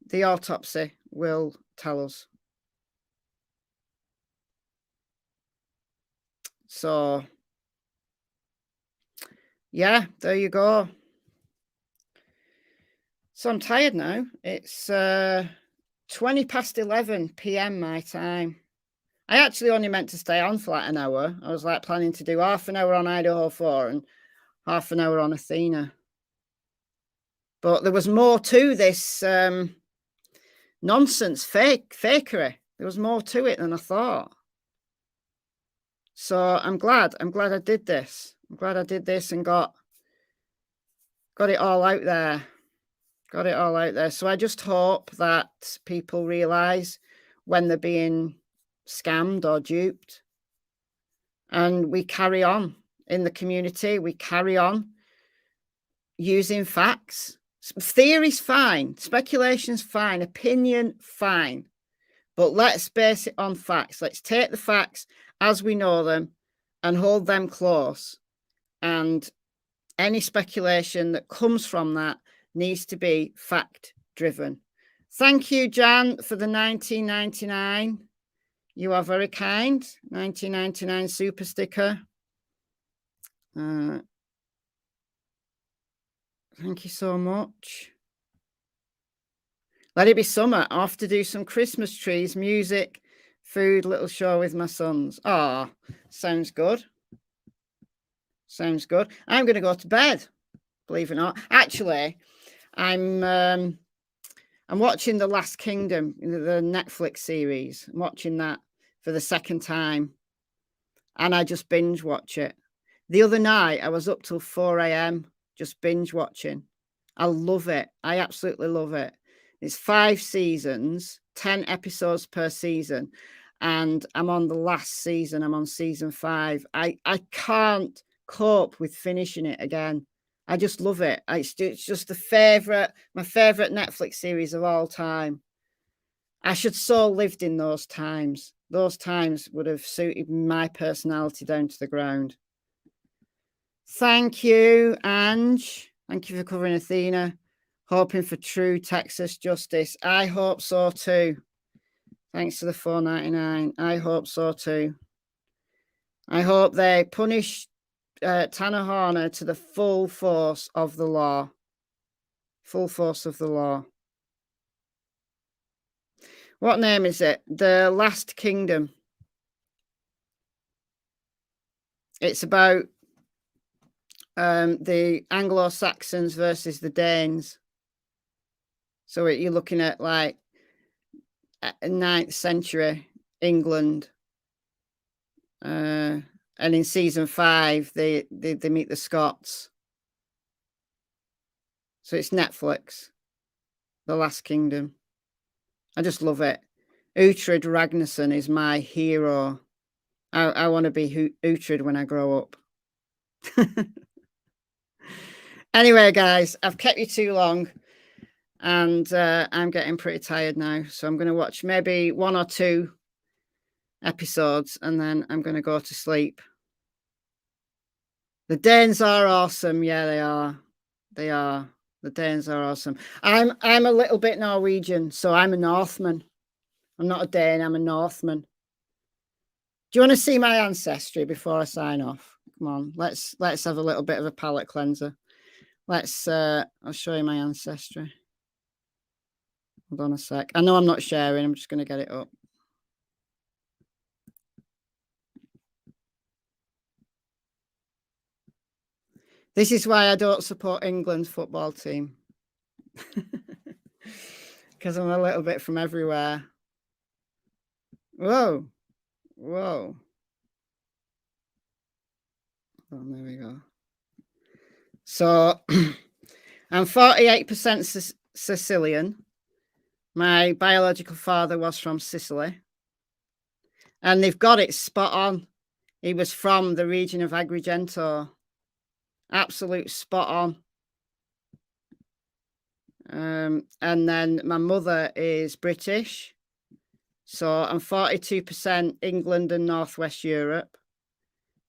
The autopsy will tell us. So, yeah, there you go. So I'm tired now. It's 20 past 11 p.m. my time. I actually only meant to stay on for like an hour. I was like planning to do half an hour on Idaho 4 and half an hour on Athena. But there was more to this nonsense, fakery. There was more to it than I thought. So I'm glad I did this. I'm glad I did this and got it all out there. Got it all out there. So I just hope that people realize when they're being scammed or duped. And we carry on in the community. We carry on using facts. Theory's fine. Speculation's fine. Opinion, fine. But let's base it on facts. Let's take the facts as we know them and hold them close. And any speculation that comes from that needs to be fact-driven. Thank you, Jan, for the 1999. You are very kind. 1999 super sticker. Thank you so much. Let it be summer. I have to do some Christmas trees, music, food, little show with my sons. Ah, sounds good. Sounds good. I'm going to go to bed, believe it or not. Actually, I'm watching The Last Kingdom, the Netflix series. I'm watching that for the second time, and I just binge watch it. The other night, I was up till 4 a.m. just binge watching. I love it. I absolutely love it. It's 5 seasons, 10 episodes per season, and I'm on the last season. I'm on season 5. I can't cope with finishing it again. I just love it. It's just my favorite Netflix series of all time. I should so lived in those times. Those times would have suited my personality down to the ground. Thank you, Ange. Thank you for covering Athena. Hoping for true Texas justice. I hope so too. Thanks to the $4.99. I hope so too. I hope they punish Tanner Horner to the full force of the law. Full force of the law. What name is it? The Last Kingdom. It's about the Anglo-Saxons versus the Danes. So you're looking at like 9th century England. And in season 5, they meet the Scots. So it's Netflix. The Last Kingdom. I just love it. Uhtred Ragnarsson is my hero. I want to be Uhtred when I grow up. Anyway, guys, I've kept you too long. And I'm getting pretty tired now. So I'm going to watch maybe 1 or 2 episodes. And then I'm going to go to sleep. The Danes are awesome. Yeah, they are. They are. The Danes are awesome. I'm a little bit Norwegian, so I'm a Northman. I'm not a Dane, I'm a Northman. Do you want to see my ancestry before I sign off? Come on, let's have a little bit of a palate cleanser. I'll show you my ancestry. Hold on a sec. I know I'm not sharing, I'm just going to get it up. This is why I don't support England's football team. Because I'm a little bit from everywhere. Whoa. Whoa. Oh, there we go. So I'm 48% Sicilian. My biological father was from Sicily. And they've got it spot on. He was from the region of Agrigento. Absolute spot on. And then my mother is British. So I'm 42% England and Northwest Europe,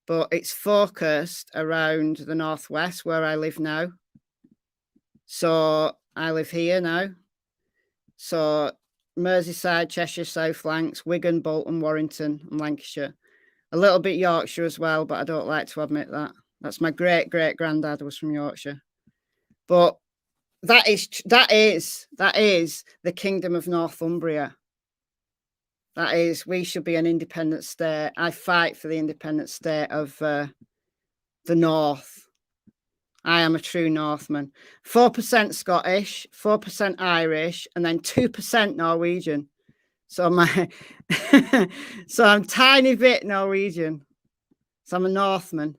but it's focused around the Northwest where I live now. So I live here now. So Merseyside, Cheshire, South Lancs, Wigan, Bolton, Warrington, and Lancashire. A little bit Yorkshire as well, but I don't like to admit that. That's my great-great-granddad was from Yorkshire. But that is the Kingdom of Northumbria. That is, we should be an independent state. I fight for the independent state of the North. I am a true Northman. 4% Scottish, 4% Irish, and then 2% Norwegian. So so I'm tiny bit Norwegian. So I'm a Northman.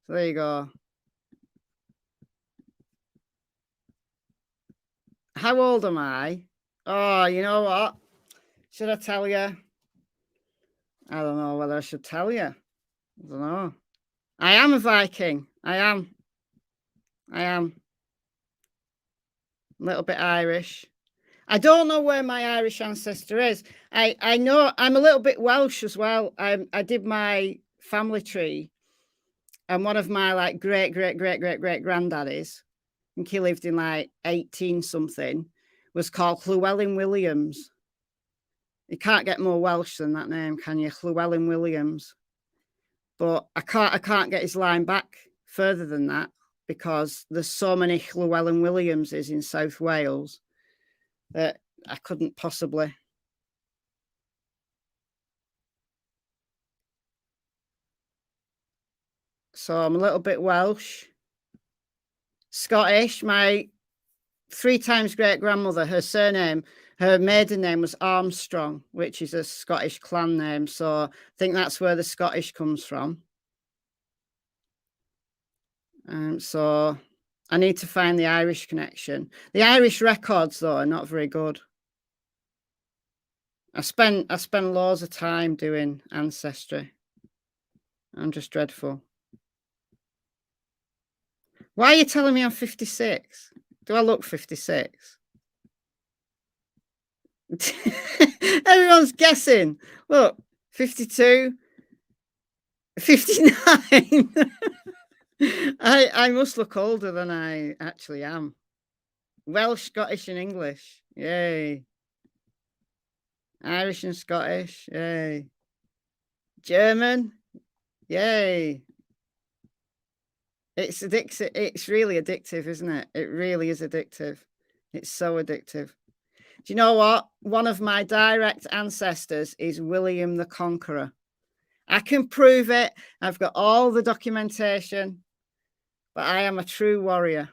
So there you go. How old am I? Oh, you know what? Should I tell you? I don't know whether I should tell you. I don't know. I am a Viking. I am. A little bit Irish. I don't know where my Irish ancestor is. I know I'm a little bit Welsh as well. I did my family tree, and one of my like great granddaddies, I think he lived in like 18 something, was called Llewellyn Williams. You can't get more Welsh than that name, can you? Llewellyn Williams. But I can't get his line back further than that because there's so many Llewellyn Williamses in South Wales that I couldn't possibly. So I'm a little bit Welsh. Scottish. My 3 times great grandmother, her surname, her maiden name was Armstrong, which is a Scottish clan name. So I think that's where the Scottish comes from. So I need to find the Irish connection. The Irish records, though, are not very good. I spend loads of time doing ancestry. I'm just dreadful. Why are you telling me I'm 56? Do I look 56? Everyone's guessing. Look, 52, 59. I must look older than I actually am. Welsh, Scottish, and English. Yay. Irish and Scottish. Yay. German. Yay. It's addictive. It's really addictive, isn't it? It really is addictive. It's so addictive. Do you know what? One of my direct ancestors is William the Conqueror. I can prove it. I've got all the documentation, but I am a true warrior.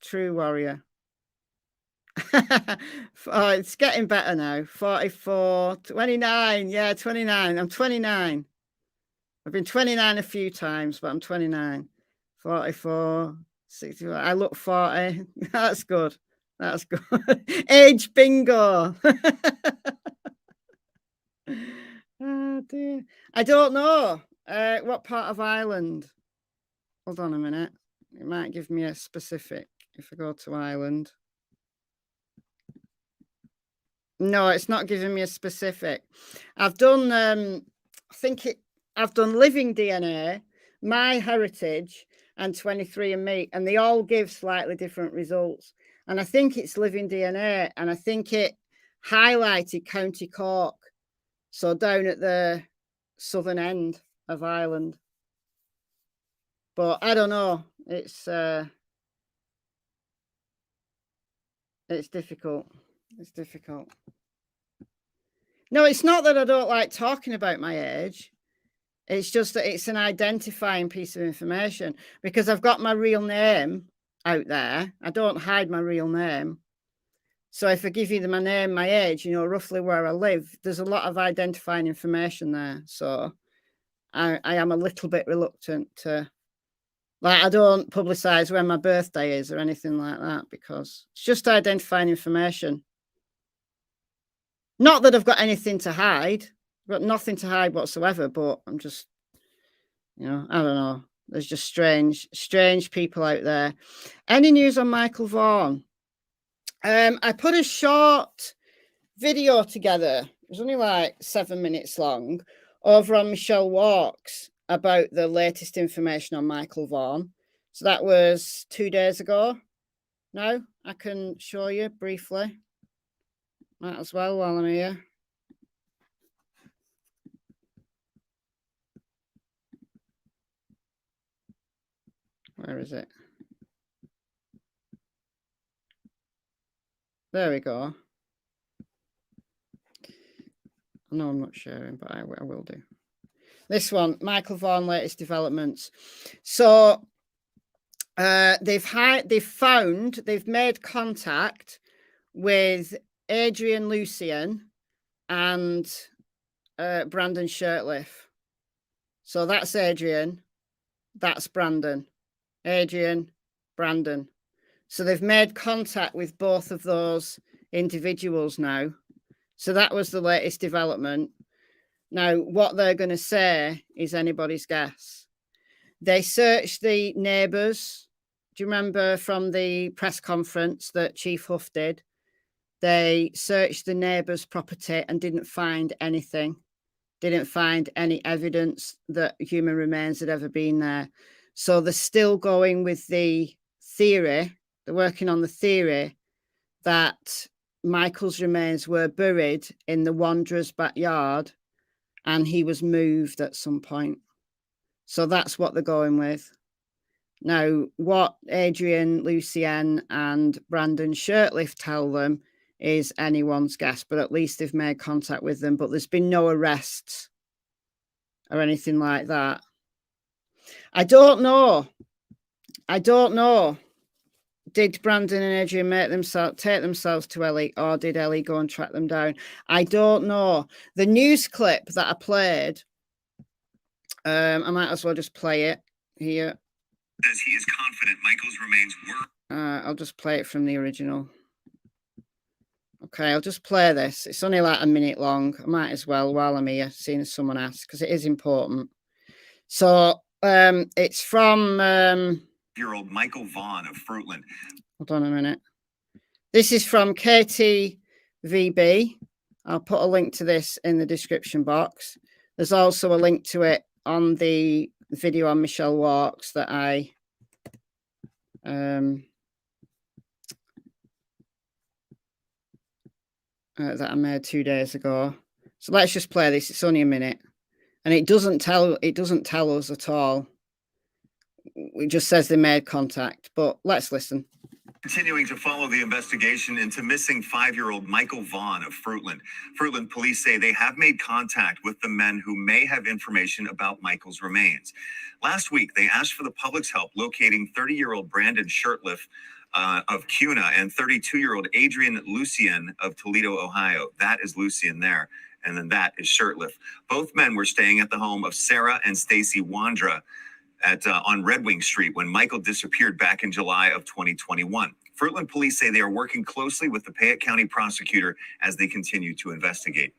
True warrior. Oh, it's getting better now. 44, 29. Yeah, 29. I'm 29. I've been 29 a few times, but I'm 29. 44, 64. I look 40. That's good. That's good. Age bingo. Oh, dear. I don't know. What part of Ireland? Hold on a minute. It might give me a specific if I go to Ireland. No, it's not giving me a specific. I've done, I've done living DNA, my heritage, and 23andMe, and they all give slightly different results. And I think it's living DNA, and I think it highlighted County Cork, so down at the southern end of Ireland. But I don't know. It's difficult. It's difficult. No, it's not that I don't like talking about my age. It's just that it's an identifying piece of information because I've got my real name out there. I don't hide my real name. So if I give you my name, my age, you know, roughly where I live, there's a lot of identifying information there. So I am a little bit reluctant to, like, I don't publicize when my birthday is or anything like that because it's just identifying information. Not that I've got anything to hide. I've got nothing to hide whatsoever, but I'm just, you know, I don't know. There's just strange people out there. Any news on Michael Vaughan? I put a short video together. It was only like 7 minutes long over on Michelle Walks about the latest information on Michael Vaughan. So that was 2 days ago. No, I can show you briefly. Might as well while I'm here. Where is it? There we go. I know I'm not sharing, but I will do. This one, Michael Vaughan, latest developments. So they've made contact with Adrian Lucien and Brandon Shirtliff. So that's Adrian, that's Brandon. Adrian, Brandon. So they've made contact with both of those individuals now. So that was the latest development. Now, what they're going to say is anybody's guess. They searched the neighbours. Do you remember from the press conference that Chief Huff did? They searched the neighbours' property and didn't find anything. Didn't find any evidence that human remains had ever been there. So they're still going with the theory. They're working on the theory that Michael's remains were buried in the Wanderer's backyard and he was moved at some point. So that's what they're going with. Now, what Adrian Lucien and Brandon Shirtliff tell them is anyone's guess, but at least they've made contact with them. But there's been no arrests or anything like that. I don't know. Did Brandon and Adrian take themselves to Ellie, or did Ellie go and track them down? I don't know. The news clip that I played, I might as well just play it here. Says he is confident Michael's remains were. I'll just play it from the original. Okay, I'll just play this. It's only like a minute long. I might as well, while I'm here, seeing as someone asked, because it is important. So it's from... year-old Michael Vaughan of Fruitland. Hold on a minute. This is from KTVB. I'll put a link to this in the description box. There's also a link to it on the video on Michelle Walks that I made 2 days ago. So let's just play this. It's only a minute, and it doesn't tell us at all. It just says they made contact, but let's listen. Continuing to follow the investigation into missing 5-year-old Michael Vaughan of Fruitland. Fruitland police say they have made contact with the men who may have information about Michael's remains. Last week, they asked for the public's help locating 30-year-old Brandon Shirtliff of Cuna and 32-year-old Adrian Lucien of Toledo, Ohio. That is Lucien there, and then that is Shirtliff. Both men were staying at the home of Sarah and Stacy Wandra on Red Wing Street when Michael disappeared back in July of 2021. Fruitland police say they are working closely with the Payette County prosecutor as they continue to investigate.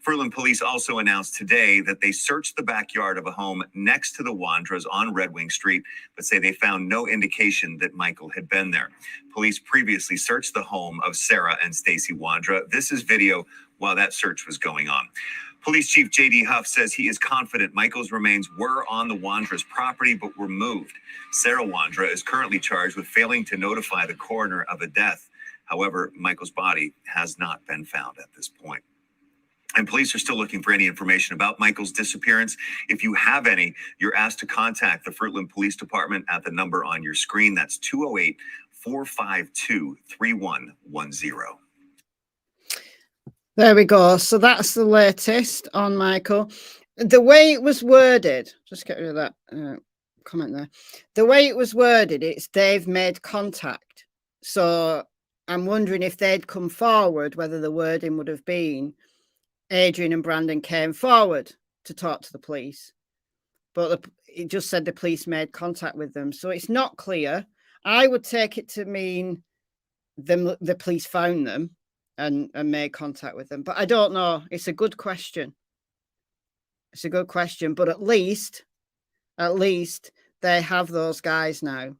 Fruitland police also announced today that they searched the backyard of a home next to the Wandras on Red Wing Street, but say they found no indication that Michael had been there. Police previously searched the home of Sarah and Stacy Wandra. This is video while that search was going on. Police Chief J.D. Huff says he is confident Michael's remains were on the Wandra's property but were moved. Sarah Wandra is currently charged with failing to notify the coroner of a death. However, Michael's body has not been found at this point. And police are still looking for any information about Michael's disappearance. If you have any, you're asked to contact the Fruitland Police Department at the number on your screen. That's 208-452-3110. There we go. So that's the latest on Michael. The way it was worded, just get rid of that comment there. The way it was worded, it's they've made contact. So I'm wondering if they'd come forward, whether the wording would have been Adrian and Brandon came forward to talk to the police. But it just said the police made contact with them. So it's not clear. I would take it to mean the police found them and made contact with them. But I don't know. It's a good question. It's a good question. But at least they have those guys now.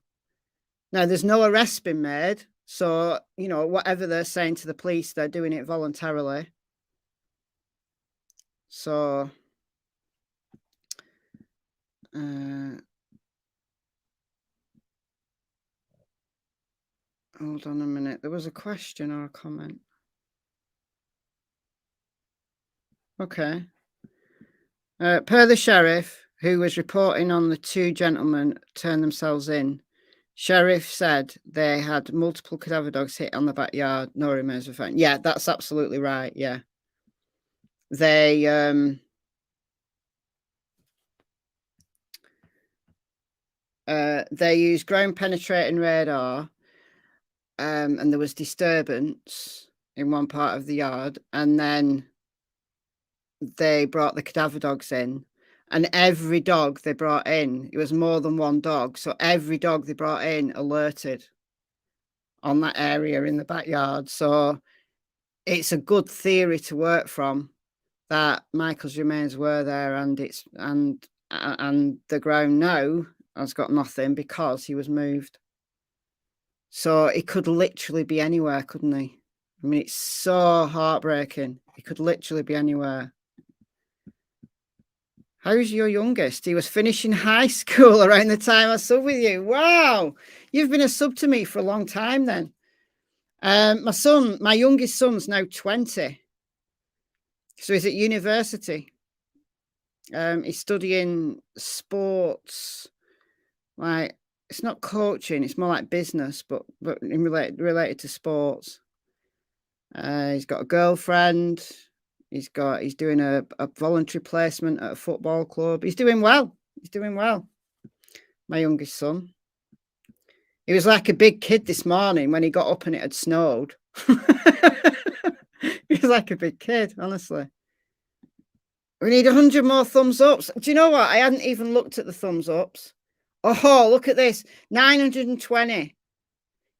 Now, there's no arrest been made. So, you know, whatever they're saying to the police, they're doing it voluntarily. So, hold on a minute. There was a question or a comment. Okay. Per the sheriff, who was reporting on the two gentlemen turned themselves in, sheriff said they had multiple cadaver dogs hit on the backyard. No remains were found. Yeah, that's absolutely right. Yeah. They used ground penetrating radar, and there was disturbance in one part of the yard, and then they brought the cadaver dogs in, and every dog they brought in, it was more than one dog, so every dog they brought in alerted on that area in the backyard. So it's a good theory to work from, that Michael's remains were there, and it's and the ground now has got nothing because he was moved. So it could literally be anywhere, couldn't he? I mean, it's so heartbreaking. He could literally be anywhere. How's your youngest? He was finishing high school around the time I subbed with you. Wow. You've been a sub to me for a long time then. My youngest son's now 20. So he's at university. He's studying sports. Like, it's not coaching, it's more like business, but related to sports. He's got a girlfriend. He's doing a voluntary placement at a football club. He's doing well. He's doing well. My youngest son. He was like a big kid this morning when he got up and it had snowed. He was like a big kid, honestly. We need 100 more thumbs ups. Do you know what? I hadn't even looked at the thumbs ups. Oh, look at this. 920.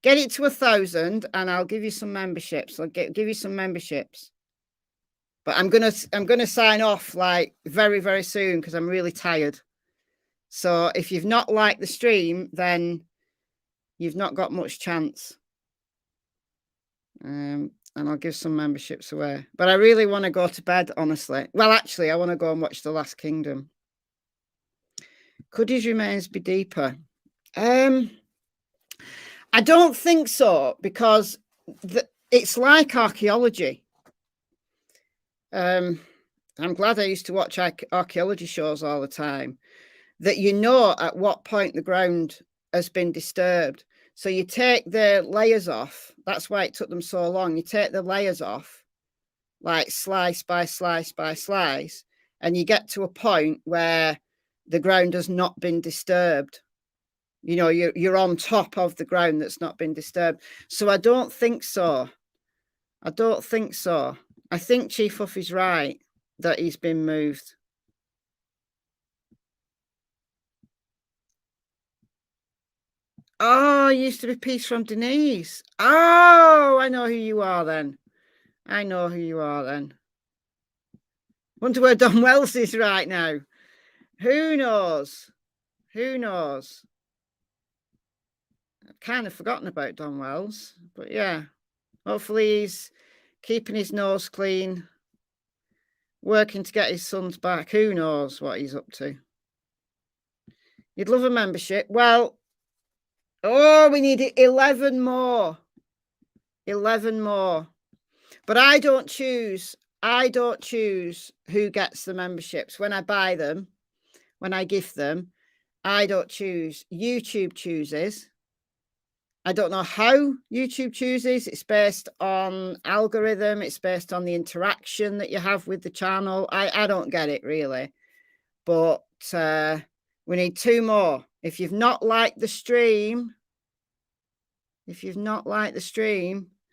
Get it to 1,000 and I'll give you some memberships. I'll give you some memberships. But I'm gonna sign off like very, very soon because I'm really tired. So if you've not liked the stream, then you've not got much chance. And I'll give some memberships away. But I really want to go to bed, honestly. Well, actually, I want to go and watch The Last Kingdom. Could his remains be deeper? I don't think so, because it's like archaeology. I'm glad I used to watch archaeology shows all the time, that you know at what point the ground has been disturbed. So you take the layers off. That's why it took them so long. You take the layers off, like slice by slice by slice, and you get to a point where the ground has not been disturbed. You know, you're on top of the ground that's not been disturbed. So I don't think so. I don't think so. I think Chief Huff is right that he's been moved. Oh, used to be Peace from Denise. Oh, I know who you are then. I know who you are then. Wonder where Don Wells is right now. Who knows? Who knows? I've kind of forgotten about Don Wells, but yeah. Hopefully he's keeping his nose clean, working to get his sons back. Who knows what he's up to? You'd love a membership. Well, oh, we need 11 more. 11 more. But I don't choose who gets the memberships. When I buy them, when I gift them, I don't choose. YouTube chooses. I don't know how YouTube chooses. It's based on algorithm. It's based on the interaction that you have with the channel. I don't get it really. But we need 2 more. If you've not liked the stream,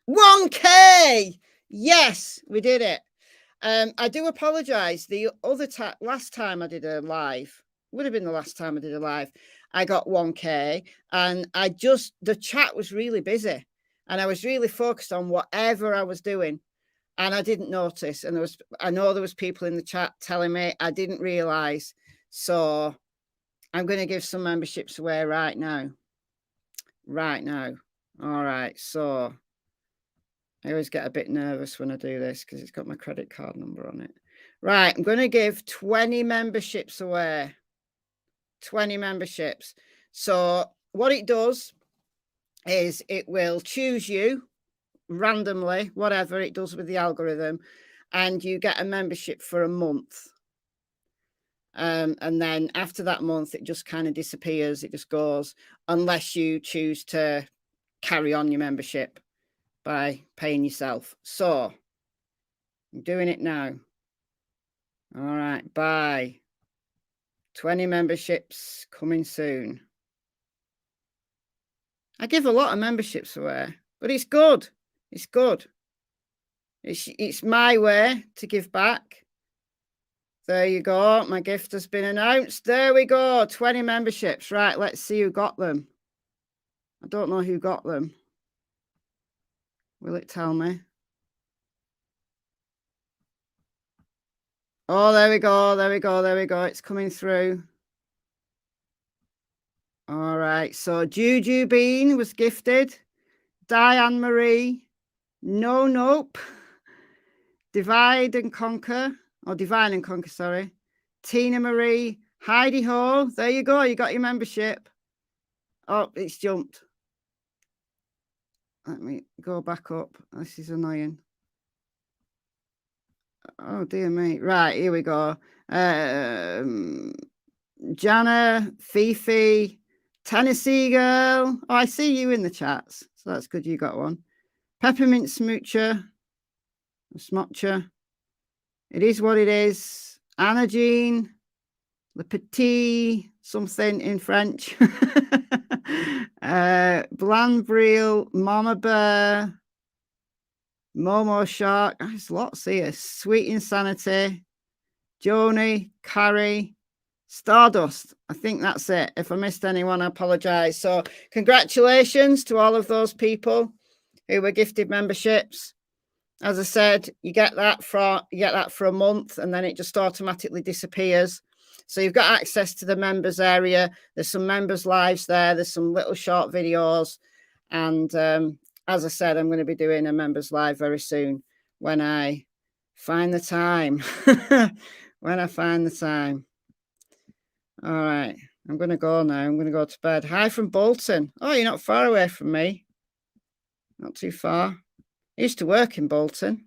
1K! Yes, we did it. I do apologize. The other last time I did a live, would have been the last time I did a live, I got 1K, and the chat was really busy, and I was really focused on whatever I was doing, and I didn't notice. And I know there was people in the chat telling me, I didn't realize. So I'm going to give some memberships away right now. All right, so I always get a bit nervous when I do this because it's got my credit card number on it. Right, I'm going to give 20 memberships away. 20 memberships. So what it does is it will choose you randomly, whatever it does with the algorithm, and you get a membership for a month. And then after that month, it just kind of disappears. It just goes, unless you choose to carry on your membership by paying yourself. So I'm doing it now. All right, bye. 20 memberships coming soon. I give a lot of memberships away, but it's good. It's good. It's my way to give back. There you go. My gift has been announced. There we go. 20 memberships. Right, let's see who got them. I don't know who got them. Will it tell me? Oh, there we go. There we go. There we go. It's coming through. All right. So Juju Bean was gifted. Diane Marie. No, nope. Divide and Conquer. Or Divine and Conquer, sorry. Tina Marie. Heidi Ho. There you go. You got your membership. Oh, it's jumped. Let me go back up. This is annoying. Oh, dear me. Right, here we go. Jana, Fifi, Tennessee Girl. Oh, I see you in the chats. So that's good you got one. Peppermint Smoocher. Smotcher. It is what it is. Anna Jean. Le Petit. Something in French. Blandbril. Mama Bear. Momo Shark. There's lots here. Sweet Insanity. Joni. Carrie. Stardust. I think that's it. If I missed anyone, I apologize. So congratulations to all of those people who were gifted memberships. As I said, you get that for a month, and then it just automatically disappears. So you've got access to the members area. There's some members lives there. There's some little short videos. And as I said, I'm going to be doing a members live very soon when I find the time. When I find the time. All right. I'm going to go now. I'm going to go to bed. Hi from Bolton. Oh, you're not far away from me. Not too far. I used to work in Bolton.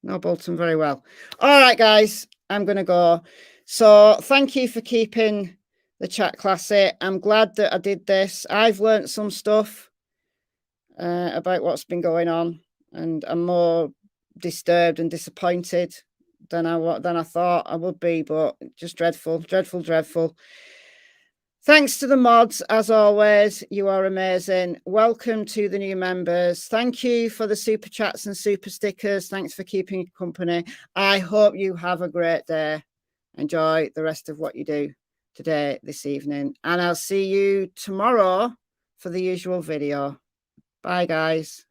Know Bolton very well. All right, guys. I'm going to go. So thank you for keeping the chat classy. I'm glad that I did this. I've learned some stuff about what's been going on, and I'm more disturbed and disappointed than I thought I would be, but just dreadful. Thanks to the mods, as always. You are amazing. Welcome to the new members. Thank you for the super chats and super stickers. Thanks for keeping company. I hope you have a great day. Enjoy the rest of what you do today, this evening, and I'll see you tomorrow for the usual video. Bye, guys.